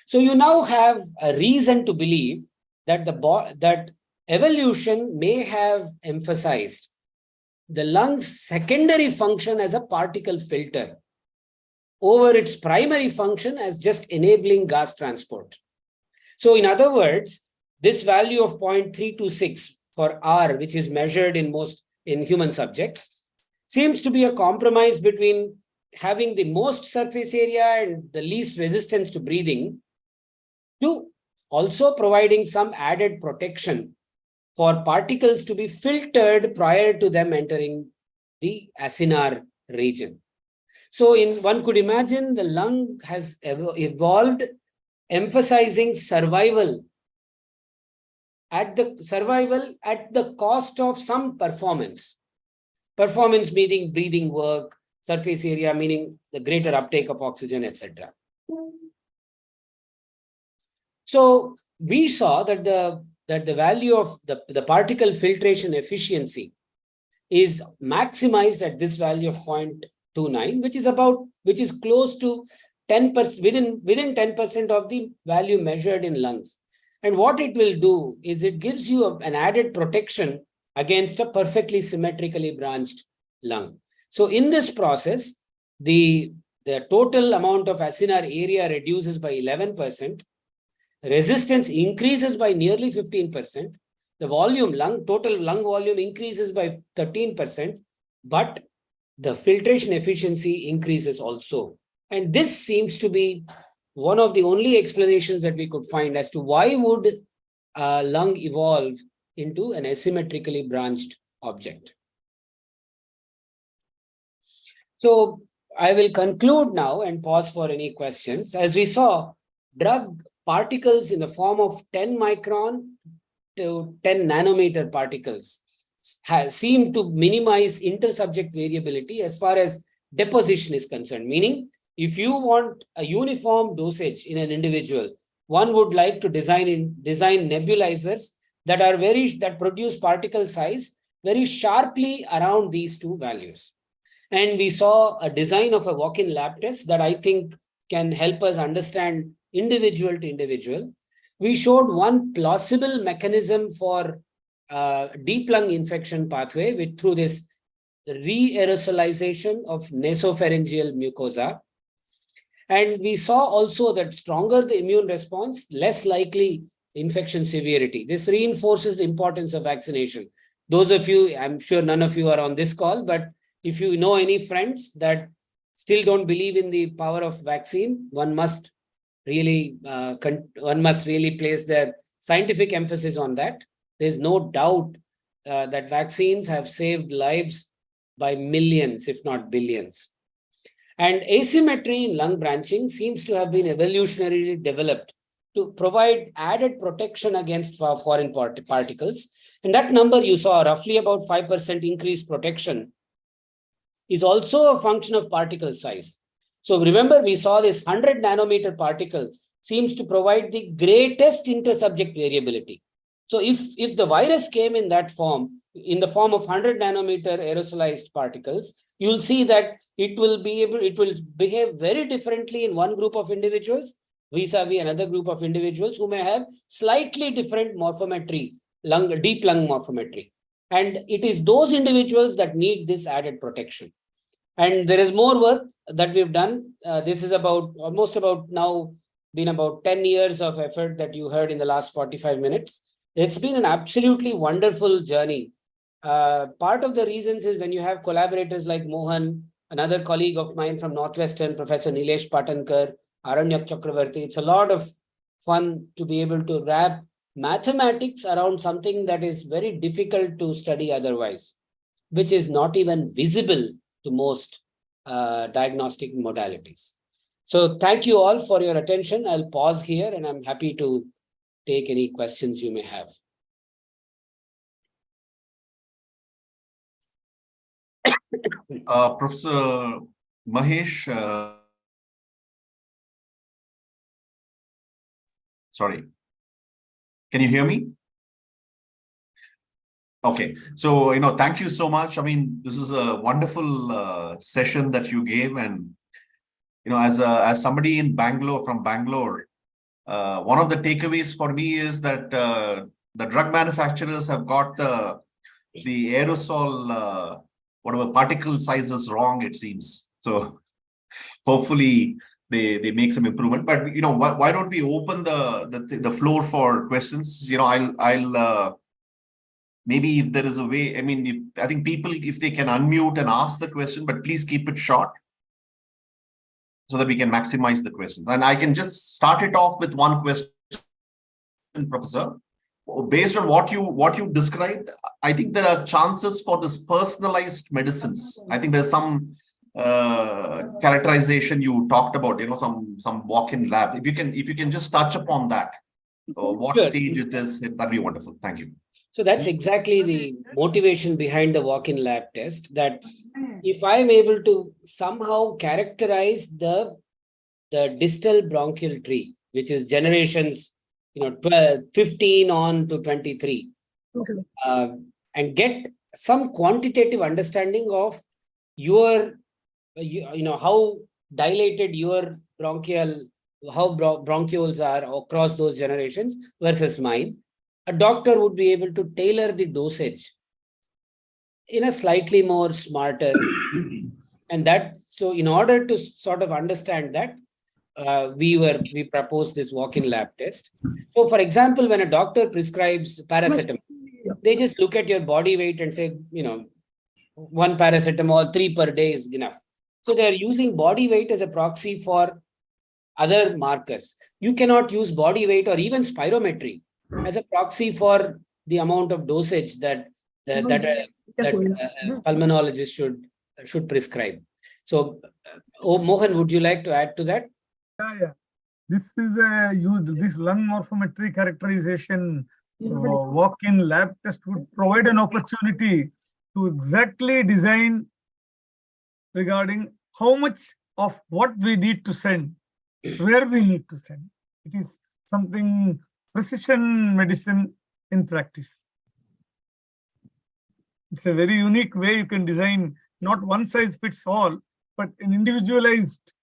So you now have a reason to believe that that evolution may have emphasized the lung's secondary function as a particle filter over its primary function as just enabling gas transport. So in other words, this value of 0.326 for R, which is measured in human subjects, seems to be a compromise between having the most surface area and the least resistance to breathing, to also providing some added protection for particles to be filtered prior to them entering the acinar region. So one could imagine the lung has evolved emphasizing survival at the cost of some performance. Performance meaning breathing work, surface area meaning the greater uptake of oxygen, etc. So we saw that the value of the particle filtration efficiency is maximized at this value of 0.29, which is close to 10%, within 10% of the value measured in lungs. And what it will do is it gives you an added protection against a perfectly symmetrically branched lung. So in this process, the total amount of acinar area reduces by 11%. Resistance increases by nearly 15%. The total lung volume increases by 13%, but the filtration efficiency increases also. And this seems to be one of the only explanations that we could find as to why would a lung evolve into an asymmetrically branched object. So I will conclude now and pause for any questions. As we saw, drug particles in the form of 10 micron to 10 nanometer particles seem to minimize intersubject variability as far as deposition is concerned. Meaning, if you want a uniform dosage in an individual, one would like to design nebulizers that produce particle size very sharply around these two values. And we saw a design of a walk-in lab test that I think can help us understand individual to individual. We showed one plausible mechanism for deep lung infection pathway through this re-aerosolization of nasopharyngeal mucosa. And we saw also that stronger the immune response, less likely infection severity. This reinforces the importance of vaccination. Those of you, I'm sure none of you are on this call, but if you know any friends that still don't believe in the power of vaccine, one must really place their scientific emphasis on that. There's no doubt that vaccines have saved lives by millions, if not billions. And asymmetry in lung branching seems to have been evolutionarily developed to provide added protection against foreign particles. And that number you saw, roughly about 5% increased protection, is also a function of particle size. So remember, we saw this 100 nanometer particle seems to provide the greatest intersubject variability. So if the virus came in that form, in the form of 100 nanometer aerosolized particles, you'll see that it will behave very differently in one group of individuals vis-a-vis another group of individuals who may have slightly different morphometry, deep lung morphometry. And it is those individuals that need this added protection. And there is more work that we've done. This is almost about 10 years of effort that you heard in the last 45 minutes. It's been an absolutely wonderful journey. Part of the reasons is when you have collaborators like Mohan, another colleague of mine from Northwestern, Professor Nilesh Patankar, Aranyak Chakravarti. It's a lot of fun to be able to wrap mathematics around something that is very difficult to study otherwise, which is not even visible to most diagnostic modalities. So thank you all for your attention. I'll pause here and I'm happy to take any questions you may have. Professor Mahesh, sorry, can you hear me? Okay, so, thank you so much. I mean, this is a wonderful session that you gave. And, as somebody in from Bangalore, one of the takeaways for me is that the drug manufacturers have got the aerosol, whatever particle sizes wrong, it seems. So hopefully they make some improvement. But, why don't we open the floor for questions? I'll maybe if there is a way, I think people, if they can unmute and ask the question, but please keep it short so that we can maximize the questions. And I can just start it off with one question, Professor. Based on what you described, I think there are chances for this personalized medicines. I think there's some characterization you talked about, some walk-in lab. If you can just touch upon that, what stage it is, that'd be wonderful. Thank you. So that's exactly the motivation behind the walk-in lab test, that if I'm able to somehow characterize the distal bronchial tree, which is generations 15 on to 23, and get some quantitative understanding of how dilated your bronchioles are across those generations versus mine, a doctor would be able to tailor the dosage in a slightly more smarter. And so in order to sort of understand that, we proposed this walk-in lab test. So for example, when a doctor prescribes paracetamol, they just look at your body weight and say, 1 paracetamol, 3 per day is enough. So they're using body weight as a proxy for other markers. You cannot use body weight or even spirometry as a proxy for the amount of dosage that pulmonologist should prescribe. So, Mohan, would you like to add to that? Yeah. This is this lung morphometry characterization walk-in lab test would provide an opportunity to exactly design regarding how much of what we need to send, where we need to send. It is something precision medicine in practice. It's a very unique way you can design not one size fits all, but an individualized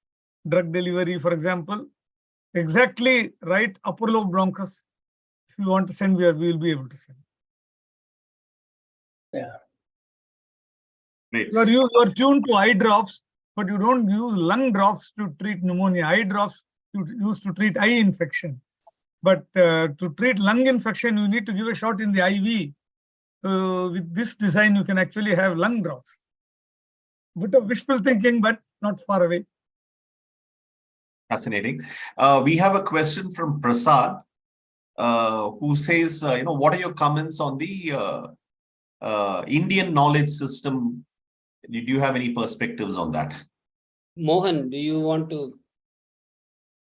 drug delivery. For example, exactly right upper lobe bronchus. If you want to send, we will be able to send. Yeah. Great. You are tuned to eye drops, but you don't use lung drops to treat pneumonia. Eye drops you use to treat eye infection. But to treat lung infection, you need to give a shot in the IV. So with this design, you can actually have lung drops. Bit of wishful thinking, but not far away. Fascinating. We have a question from Prasad. who says, what are your comments on the Indian knowledge system? Do you have any perspectives on that? Mohan, do you want to?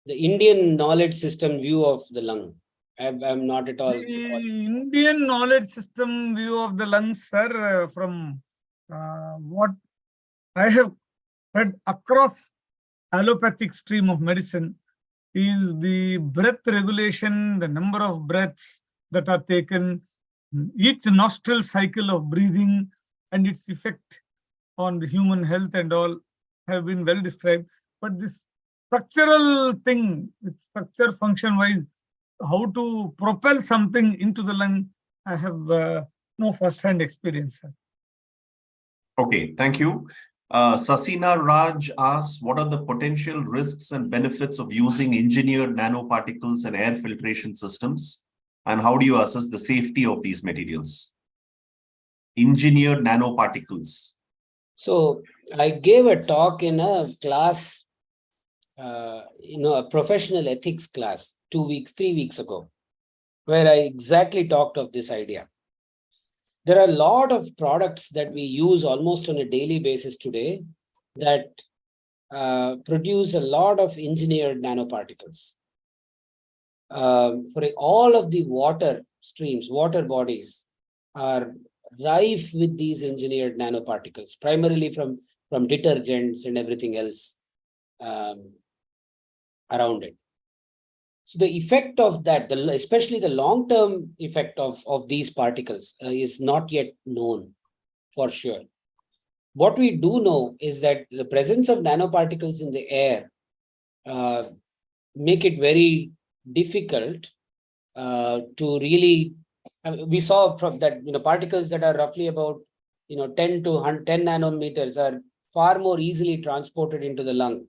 The Indian knowledge system view of the lung. I'm not at all. The Indian knowledge system view of the lungs, sir, from what I have read across allopathic stream of medicine, is the breath regulation, the number of breaths that are taken, each nostril cycle of breathing and its effect on the human health and all have been well described. But this structural thing, structure function wise, how to propel something into the lung, I have no first-hand experience, sir. Okay, thank you. Sasina Raj asks, what are the potential risks and benefits of using engineered nanoparticles and air filtration systems? And how do you assess the safety of these materials? Engineered nanoparticles. So I gave a talk in a class, a professional ethics class 3 weeks ago, where I exactly talked of this idea. There are a lot of products that we use almost on a daily basis today that produce a lot of engineered nanoparticles. For all of the water streams, water bodies are rife with these engineered nanoparticles, primarily from detergents and everything else around it. So the effect of that, especially the long-term effect of these particles is not yet known for sure. What we do know is that the presence of nanoparticles in the air make it very difficult to really, we saw from that, particles that are roughly about, 10 to 10 nanometers are far more easily transported into the lung,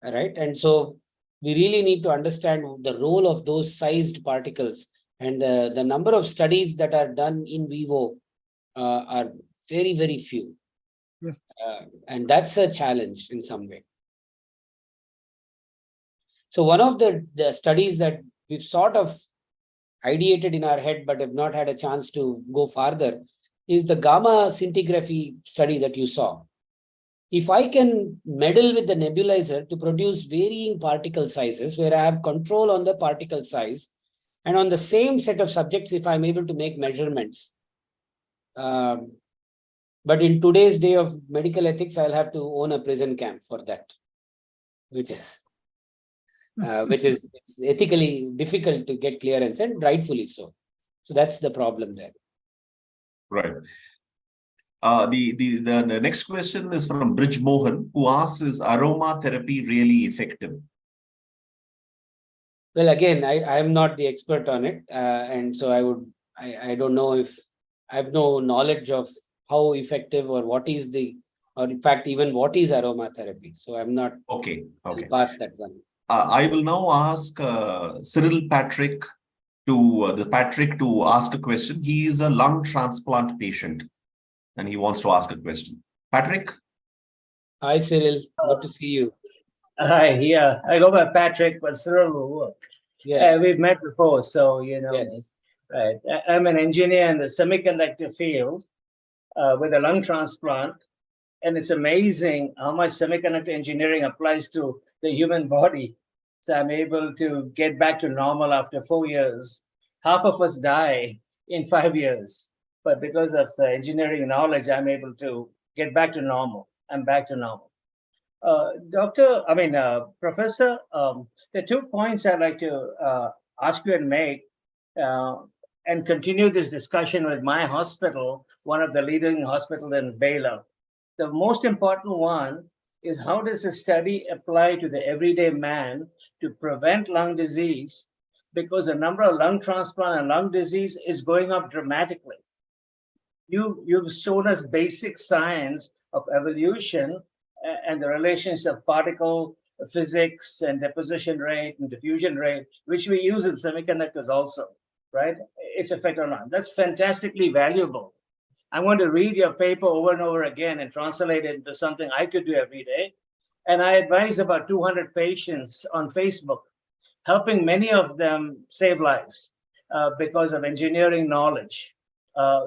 right? And so we really need to understand the role of those sized particles, and the number of studies that are done in vivo are very, very few. Yes. And that's a challenge in some way. So one of the studies that we've sort of ideated in our head but have not had a chance to go farther is the gamma scintigraphy study that you saw. If I can meddle with the nebulizer to produce varying particle sizes where I have control on the particle size, and on the same set of subjects, if I'm able to make measurements. But in today's day of medical ethics, I'll have to own a prison camp for that, which is it's ethically difficult to get clearance, and rightfully so. So that's the problem there. Right. The next question is from Bridge Mohan, who asks, is aromatherapy really effective? Well, again, I am not the expert on it. And so I don't know if I have no knowledge of how effective or what is or in fact, even what is aromatherapy. So I'm not past that one. I will now ask Cyril Patrick to ask a question. He is a lung transplant patient and he wants to ask a question. Patrick? Hi, Cyril. Good to see you. Hi, yeah. I go by Patrick, but Cyril will work. Yes. We've met before, so you know. Yes. Right. I'm an engineer in the semiconductor field with a lung transplant. And it's amazing how much semiconductor engineering applies to the human body. So I'm able to get back to normal after 4 years. Half of us die in 5 years. But because of the engineering knowledge, I'm able to get back to normal. I'm back to normal. Professor, there are 2 points I'd like to ask you and make and continue this discussion with my hospital, one of the leading hospitals in Baylor. The most important one is, how does a study apply to the everyday man to prevent lung disease? Because the number of lung transplant and lung disease is going up dramatically. You've shown us basic science of evolution and the relations of particle physics and deposition rate and diffusion rate, which we use in semiconductors also, right? Its effect on lung. That's fantastically valuable. I'm going to read your paper over and over again and translate it into something I could do every day. And I advise about 200 patients on Facebook, helping many of them save lives. because of engineering knowledge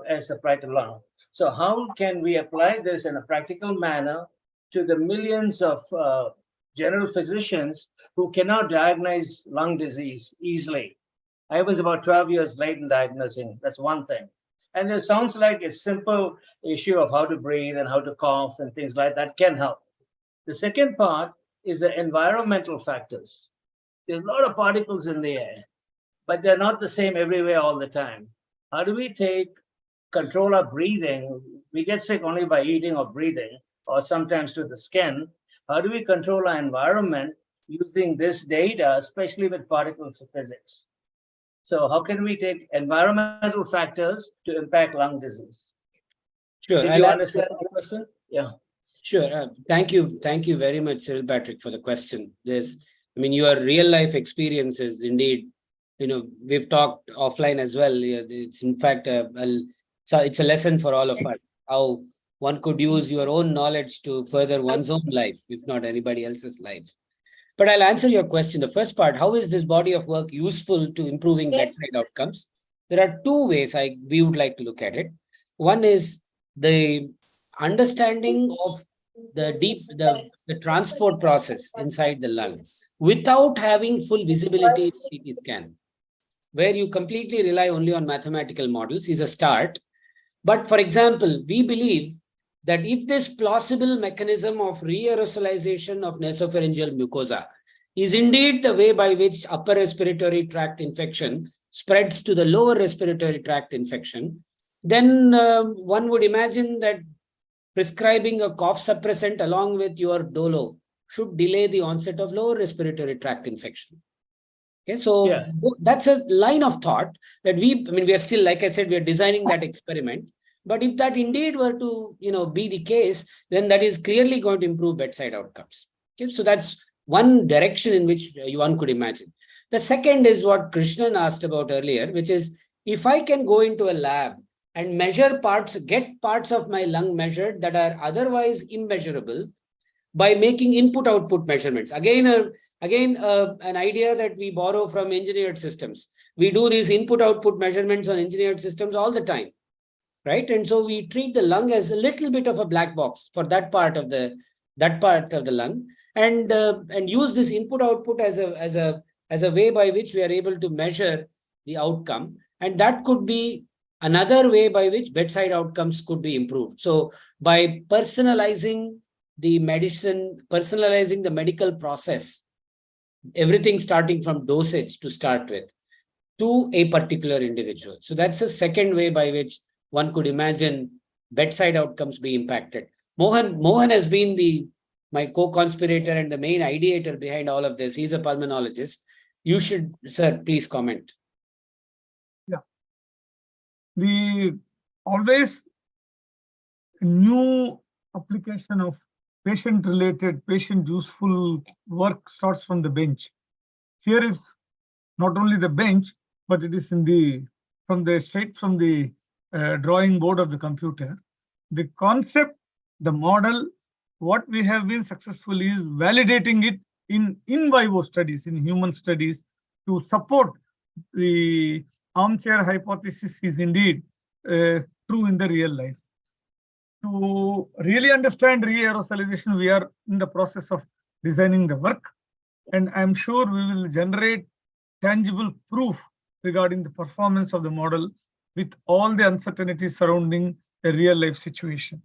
as a practical lung. So how can we apply this in a practical manner to the millions of general physicians who cannot diagnose lung disease easily? I was about 12 years late in diagnosing. That's one thing. And it sounds like a simple issue of how to breathe and how to cough and things like that can help. The second part is the environmental factors. There's a lot of particles in the air, but they're not the same everywhere all the time. How do we control our breathing? We get sick only by eating or breathing, or sometimes to the skin. How do we control our environment using this data, especially with particles of physics? So how can we take environmental factors to impact lung disease? Sure. Did you understand the question? Yeah. Sure. Thank you. Thank you very much, Cyril Patrick, for the question. Your real life experiences, indeed, we've talked offline as well. It's in fact, it's a lesson for all of us, how one could use your own knowledge to further one's own life, if not anybody else's life. But I'll answer your question. The first part, how is this body of work useful to improving bedside outcomes? There are two ways we would like to look at it. One is the understanding of the transport process inside the lungs without having full visibility in CT scan, where you completely rely only on mathematical models is a start. But for example, we believe that if this plausible mechanism of re-aerosolization of nasopharyngeal mucosa is indeed the way by which upper respiratory tract infection spreads to the lower respiratory tract infection, then one would imagine that prescribing a cough suppressant along with your dolo should delay the onset of lower respiratory tract infection. Okay, so that's a line of thought that we are still, like I said, we are designing that experiment. But if that indeed were to, be the case, then that is clearly going to improve bedside outcomes. Okay, so that's one direction in which one could imagine. The second is what Krishnan asked about earlier, which is if I can go into a lab and get parts of my lung measured that are otherwise immeasurable by making input-output measurements. Again, an idea that we borrow from engineered systems. We do these input-output measurements on engineered systems all the time, right? And so we treat the lung as a little bit of a black box for that part of the lung, and use this input-output as a way by which we are able to measure the outcome, and that could be another way by which bedside outcomes could be improved. So by personalizing the medicine, personalizing the medical process, everything starting from dosage to start with, to a particular individual. So that's a second way by which one could imagine bedside outcomes be impacted. Mohan has been my co-conspirator and the main ideator behind all of this. He's a pulmonologist. You should, sir, please comment. The always new application of patient-related, patient-useful work starts from the bench. Here is not only the bench, but it is straight from the drawing board of the computer. The concept, the model, what we have been successful is validating it in vivo studies, in human studies, to support the armchair hypothesis is indeed true in the real life. To really understand re-aerosolization, we are in the process of designing the work, and I'm sure we will generate tangible proof regarding the performance of the model with all the uncertainties surrounding a real life situation.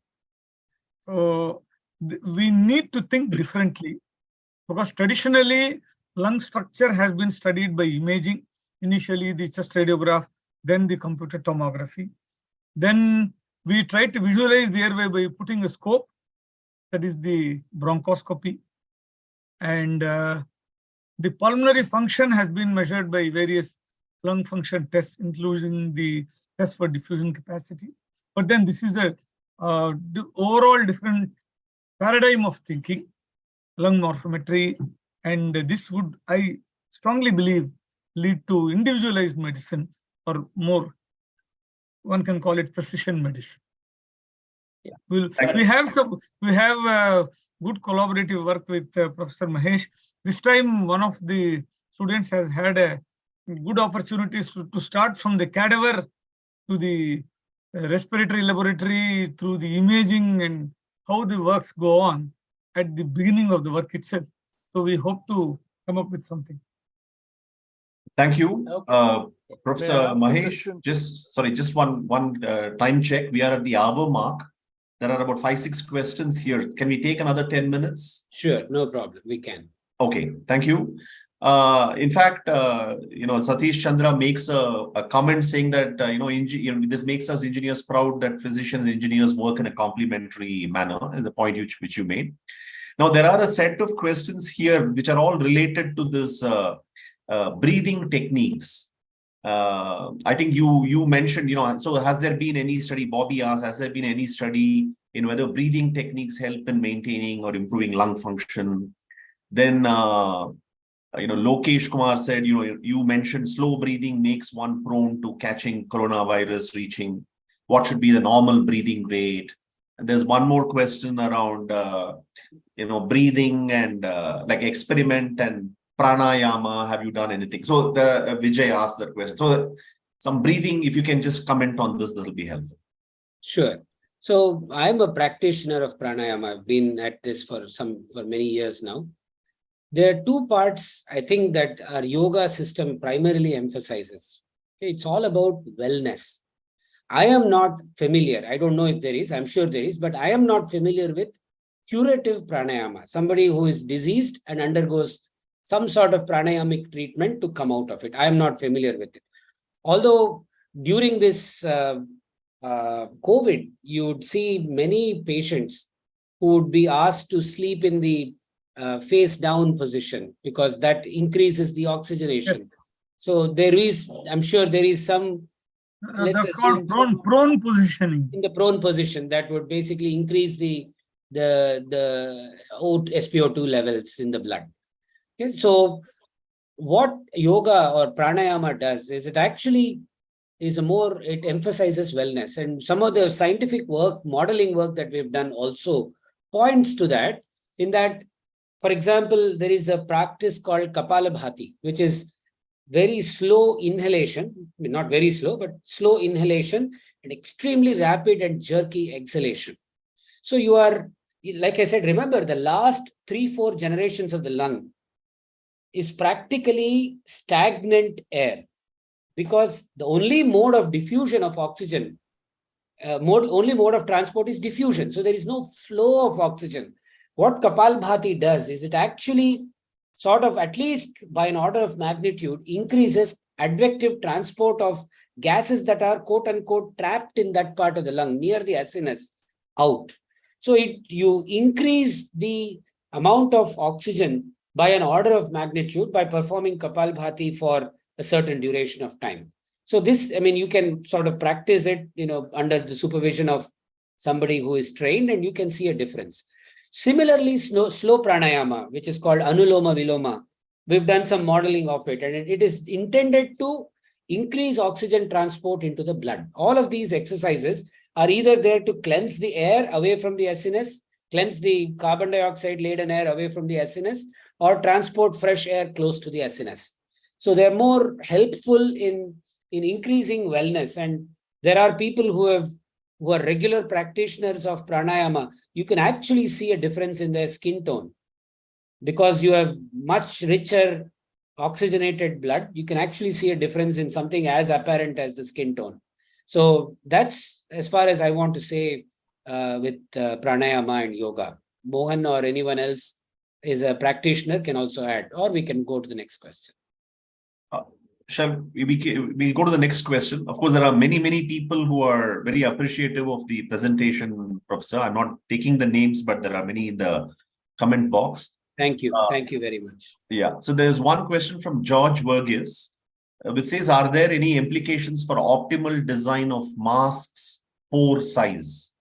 So we need to think differently, because traditionally lung structure has been studied by imaging. Initially the chest radiograph, then the computer tomography. Then we try to visualize the airway by putting a scope, that is the bronchoscopy. And the pulmonary function has been measured by various lung function tests, including the test for diffusion capacity. But then this is a overall different paradigm of thinking, lung morphometry, and this would, I strongly believe, lead to individualized medicine, or more, one can call it precision medicine. Yeah, we have good collaborative work with Professor Mahesh. This time, one of the students has had a good opportunities to start from the cadaver to the respiratory laboratory, through the imaging and how the works go on at the beginning of the work itself. So we hope to come up with something. Thank you, Professor May I ask a Mahesh. question? Just one time check. We are at the hour mark. There are about 5-6 questions here. Can we take another 10 minutes? Sure, no problem. We can. Okay, thank you. In fact, Satish Chandra makes a comment saying that this makes us engineers proud that physicians and engineers work in a complementary manner, and the point which you made. Now, there are a set of questions here which are all related to this breathing techniques. I think you mentioned, so has there been any study, Bobby asked, has there been any study in whether breathing techniques help in maintaining or improving lung function? Then, Lokesh Kumar said, you mentioned slow breathing makes one prone to catching coronavirus, reaching what should be the normal breathing rate. And there's one more question around, breathing and like experiment and pranayama. Have you done anything? So Vijay asked that question. So some breathing, if you can just comment on this, that will be helpful. Sure. So I'm a practitioner of pranayama. I've been at this for many years now. There are two parts, I think, that our yoga system primarily emphasizes. It's all about wellness. I am not familiar. I don't know if there is. I'm sure there is, but I am not familiar with curative pranayama. Somebody who is diseased and undergoes some sort of pranayamic treatment to come out of it. I am not familiar with it. Although during this COVID, you would see many patients who would be asked to sleep in the face down position because that increases the oxygenation. Yes. So I'm sure there is some. That's called prone positioning. In the prone position, that would basically increase the SpO2 levels in the blood. Okay, so what yoga or pranayama does is it actually it emphasizes wellness, and some of the scientific work, modeling work that we've done also points to that. In that, for example, there is a practice called Kapalabhati, which is very slow inhalation, not very slow, but slow inhalation and extremely rapid and jerky exhalation. So you are, like I said, remember the last 3-4 generations of the lung is practically stagnant air, because the only mode of diffusion of oxygen, only mode of transport is diffusion. So there is no flow of oxygen. What Kapalbhati does is it actually sort of, at least by an order of magnitude, increases advective transport of gases that are quote unquote trapped in that part of the lung near the sinus out. So you increase the amount of oxygen by an order of magnitude by performing Kapalbhati for a certain duration of time. So this, you can sort of practice it, under the supervision of somebody who is trained, and you can see a difference. Similarly, slow pranayama, which is called Anuloma Viloma, we've done some modeling of it, and it is intended to increase oxygen transport into the blood. All of these exercises are either there to cleanse the air away from the sinus, cleanse the carbon dioxide laden air away from the sinus, or transport fresh air close to the sinus. So they're more helpful in increasing wellness. And there are people who are regular practitioners of pranayama. You can actually see a difference in their skin tone because you have much richer oxygenated blood. You can actually see a difference in something as apparent as the skin tone. So that's as far as I want to say with pranayama and yoga. Mohan or anyone else is a practitioner can also add, or we can go to the next question. Shall we go to the next question? Of course, there are many people who are very appreciative of the presentation, Professor. I'm not taking the names, but there are many in the comment box. Thank you. Thank you very much. Yeah. So there's one question from George Verghese, which says, are there any implications for optimal design of masks pore size?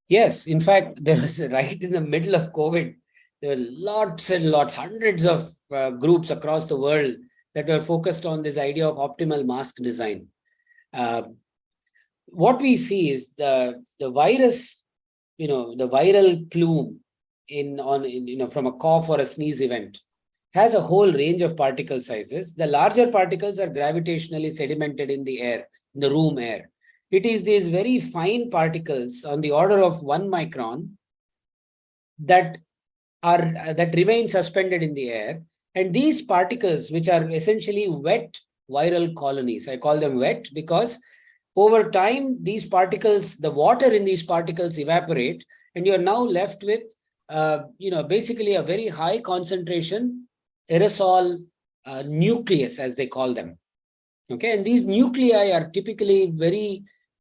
Yes. In fact, there was right in the middle of COVID, there were lots and lots, hundreds of groups across the world that were focused on this idea of optimal mask design. What we see is the virus, the viral plume from a cough or a sneeze event has a whole range of particle sizes. The larger particles are gravitationally sedimented in the air, in the room air. It is these very fine particles on the order of 1 micron that remain suspended in the air. And these particles, which are essentially wet viral colonies, I call them wet because over time, these particles, the water in these particles evaporate, and you're now left with, basically a very high concentration aerosol nucleus, as they call them. Okay, and these nuclei are typically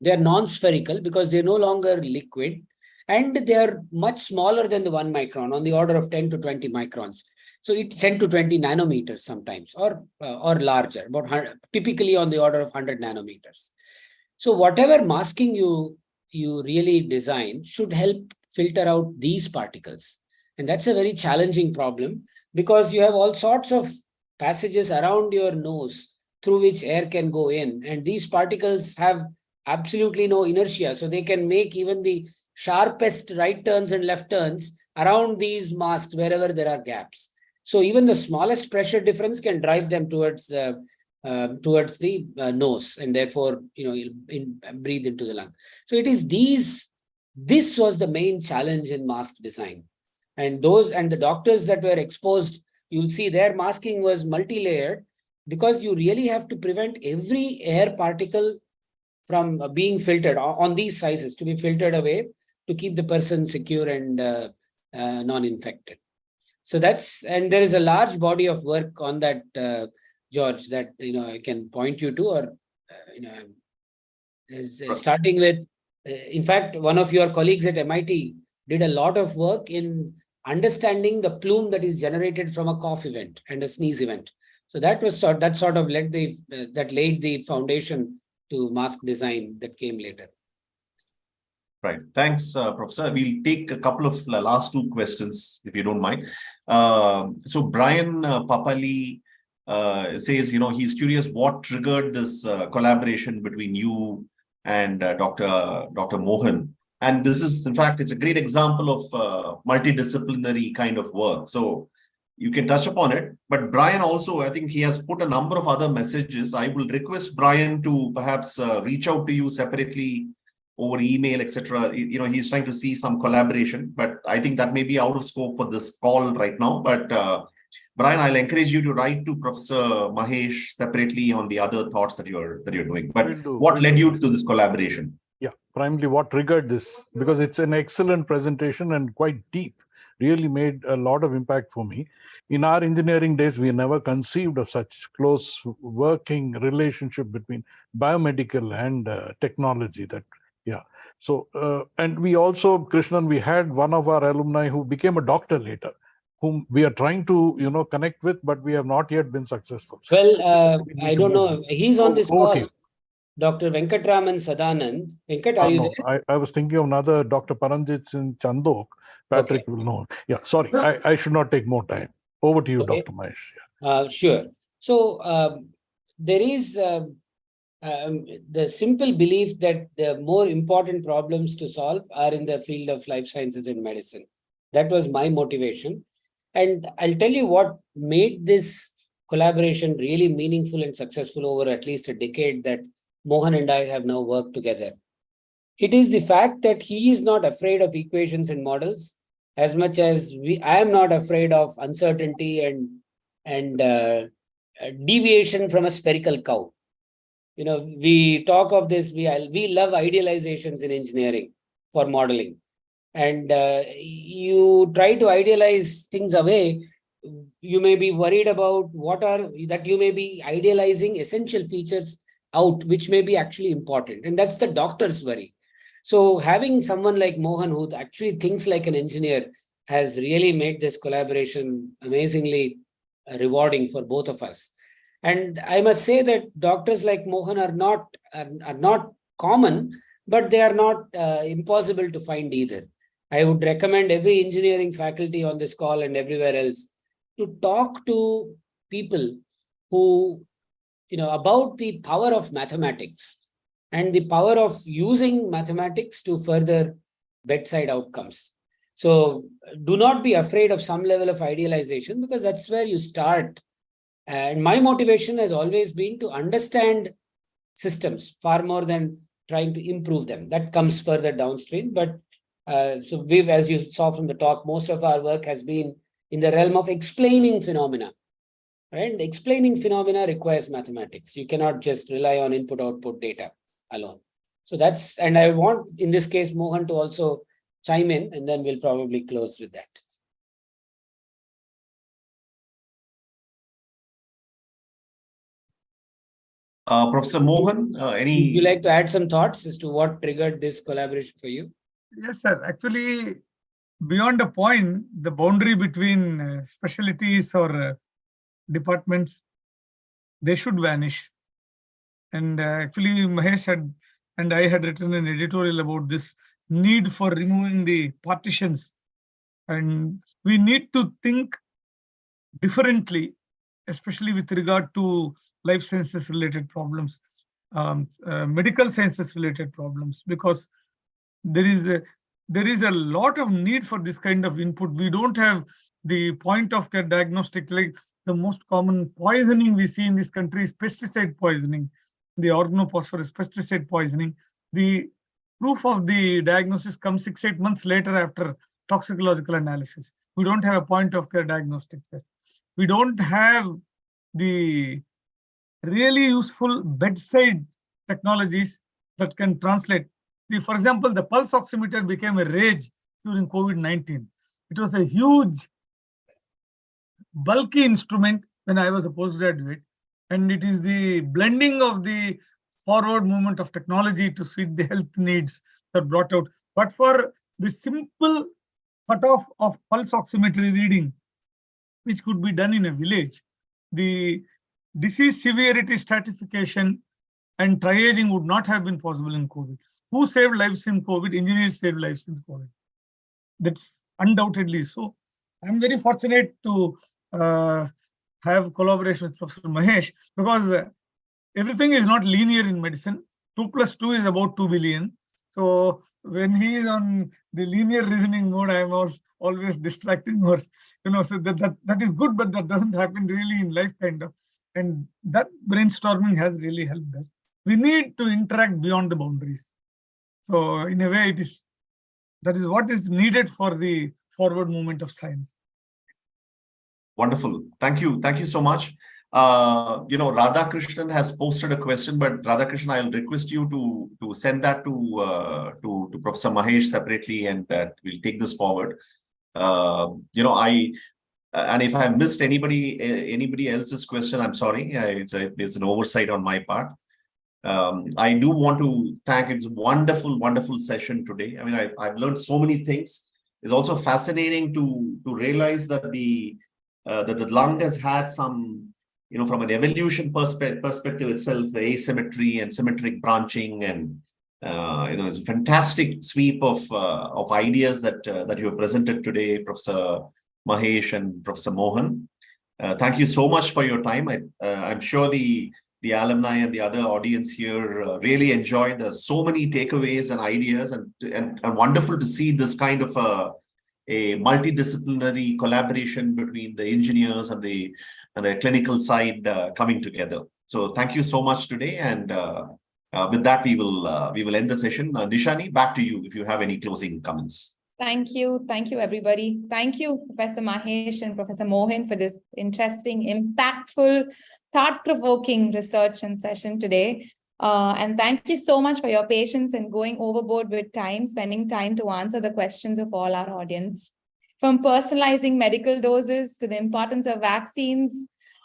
they're non-spherical because they're no longer liquid, and they're much smaller than the 1 micron, on the order of 10 to 20 microns. So 10 to 20 nanometers sometimes, or larger, but typically on the order of 100 nanometers. So whatever masking you really design should help filter out these particles. And that's a very challenging problem because you have all sorts of passages around your nose through which air can go in. And these particles have absolutely no inertia. So they can make even the sharpest right turns and left turns around these masks wherever there are gaps. So even the smallest pressure difference can drive them towards the nose, and therefore, breathe into the lung. So it is this was the main challenge in mask design. And the doctors that were exposed, you'll see their masking was multi-layered because you really have to prevent every air particle from being filtered on these sizes, to be filtered away to keep the person secure and non-infected. So and there is a large body of work on that, George, that I can point you to, or starting with, in fact, one of your colleagues at MIT did a lot of work in understanding the plume that is generated from a cough event and a sneeze event. So that laid the foundation to mask design that came later. Right. Thanks, Professor. We'll take a couple of last two questions, if you don't mind. So Brian Papali says, he's curious what triggered this collaboration between you and Dr. Mohan. And this is, in fact, it's a great example of multidisciplinary kind of work. So you can touch upon it. But Brian also, I think he has put a number of other messages. I will request Brian to perhaps reach out to you separately over email, etc. He's trying to see some collaboration, but I think that may be out of scope for this call right now. But Brian, I'll encourage you to write to Professor Mahesh separately on the other thoughts that you're doing. But what led you to this collaboration? Yeah, primarily what triggered this, because it's an excellent presentation and quite deep, really made a lot of impact for me. In our engineering days, we never conceived of such close working relationship between biomedical and technology. So, and we also, Krishnan, we had one of our alumni who became a doctor later, whom we are trying to, connect with, but we have not yet been successful. Well, I don't know. He's on this call. Dr. Venkatraman Sadanand. Venkat, are you there? I was thinking of another Dr. Paranjit in Chandok. Patrick will know. Yeah, sorry. I should not take more time. Over to you, Dr. Mahesh. Sure. So there is the simple belief that the more important problems to solve are in the field of life sciences and medicine. That was my motivation. And I'll tell you what made this collaboration really meaningful and successful over at least a decade that Mohan and I have now worked together. It is the fact that he is not afraid of equations and models as much as I am not afraid of uncertainty and deviation from a spherical cow. We talk of this, we love idealizations in engineering for modeling. And you try to idealize things away, you may be worried about that you may be idealizing essential features out, which may be actually important. And that's the doctor's worry. So having someone like Mohan who actually thinks like an engineer has really made this collaboration amazingly rewarding for both of us. And I must say that doctors like Mohan are not common, but they are not impossible to find either. I would recommend every engineering faculty on this call and everywhere else to talk to people who, about the power of mathematics and the power of using mathematics to further bedside outcomes. So do not be afraid of some level of idealization, because that's where you start. And my motivation has always been to understand systems far more than trying to improve them. That comes further downstream. But so we've, as you saw from the talk, most of our work has been in the realm of explaining phenomena. Right? Explaining phenomena requires mathematics. You cannot just rely on input-output data alone. So that's, and I want, in this case, Mohan to also chime in, and then we'll probably close with that. Professor Mohan, Would you like to add some thoughts as to what triggered this collaboration for you? Yes, sir. Actually, beyond a point, the boundary between specialties or departments, they should vanish. And actually, Mahesh had and I had written an editorial about this need for removing the partitions. And we need to think differently, especially with regard to life sciences related problems, medical sciences related problems, because there is a lot of need for this kind of input. We don't have the point of care diagnostic. Like the most common poisoning we see in this country is pesticide poisoning, the organophosphorus pesticide poisoning. The proof of the diagnosis comes 6-8 months later after toxicological analysis. We don't have a point of care diagnostic test. We don't have the really useful bedside technologies that can translate. For example, the pulse oximeter became a rage during COVID-19. It was a huge, bulky instrument when I was a postgraduate, and it is the blending of the forward movement of technology to suit the health needs that brought out. But for the simple cutoff of pulse oximetry reading, which could be done in a village, the disease severity stratification and triaging would not have been possible in COVID. Who saved lives in COVID? Engineers saved lives in COVID. That's undoubtedly so. I'm very fortunate to have collaboration with Professor Mahesh, because everything is not linear in medicine. 2 + 2 is about 2 billion. So when he is on the linear reasoning mode, I am always distracting or, so that is good, but that doesn't happen really in life, kind of. And that brainstorming has really helped us. We need to interact beyond the boundaries. So in a way, that is what is needed for the forward movement of science. Wonderful. Thank you. Thank you so much. Radhakrishnan has posted a question, but Radhakrishnan, I'll request you to send that to Professor Mahesh separately, and we'll take this forward. And if I missed anybody else's question, I'm sorry. It's an oversight on my part. I do want to thank. It's a wonderful, wonderful session today. I mean, I've learned so many things. It's also fascinating to realize that the lung has had some, from an evolution perspective itself, the asymmetry and symmetric branching, and it's a fantastic sweep of ideas that you have presented today, Professor Mahesh and Professor Mohan. Thank you so much for your time. I'm sure the alumni and the other audience here really enjoyed. There's so many takeaways and ideas, and wonderful to see this kind of a multidisciplinary collaboration between the engineers and the clinical side coming together. So thank you so much today, and with that we will end the session. Nishani, back to you if you have any closing comments. Thank you, everybody. Thank you, Professor Mahesh and Professor Mohan, for this interesting, impactful, thought-provoking research and session today. And thank you so much for your patience and going overboard with time, spending time to answer the questions of all our audience. From personalizing medical doses to the importance of vaccines,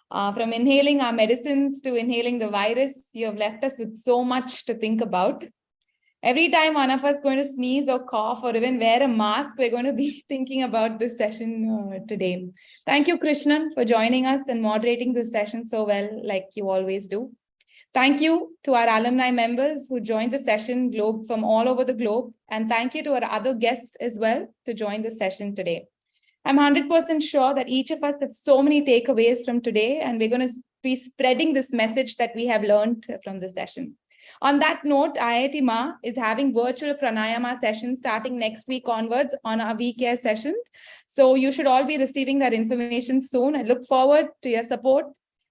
from inhaling our medicines to inhaling the virus, you have left us with so much to think about. Every time one of us is going to sneeze or cough or even wear a mask, we're going to be thinking about this session today. Thank you, Krishnan, for joining us and moderating this session so well, like you always do. Thank you to our alumni members who joined the session from all over the globe. And thank you to our other guests as well to join the session today. I'm 100% sure that each of us have so many takeaways from today, and we're going to be spreading this message that we have learned from the session. On that note, IITMAA is having virtual pranayama sessions starting next week onwards on our weekend session. So you should all be receiving that information soon. I look forward to your support.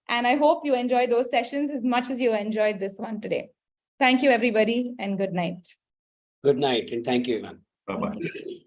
And I hope you enjoy those sessions as much as you enjoyed this one today. Thank you, everybody, and good night. Good night, and thank you, Ivan. Bye-bye.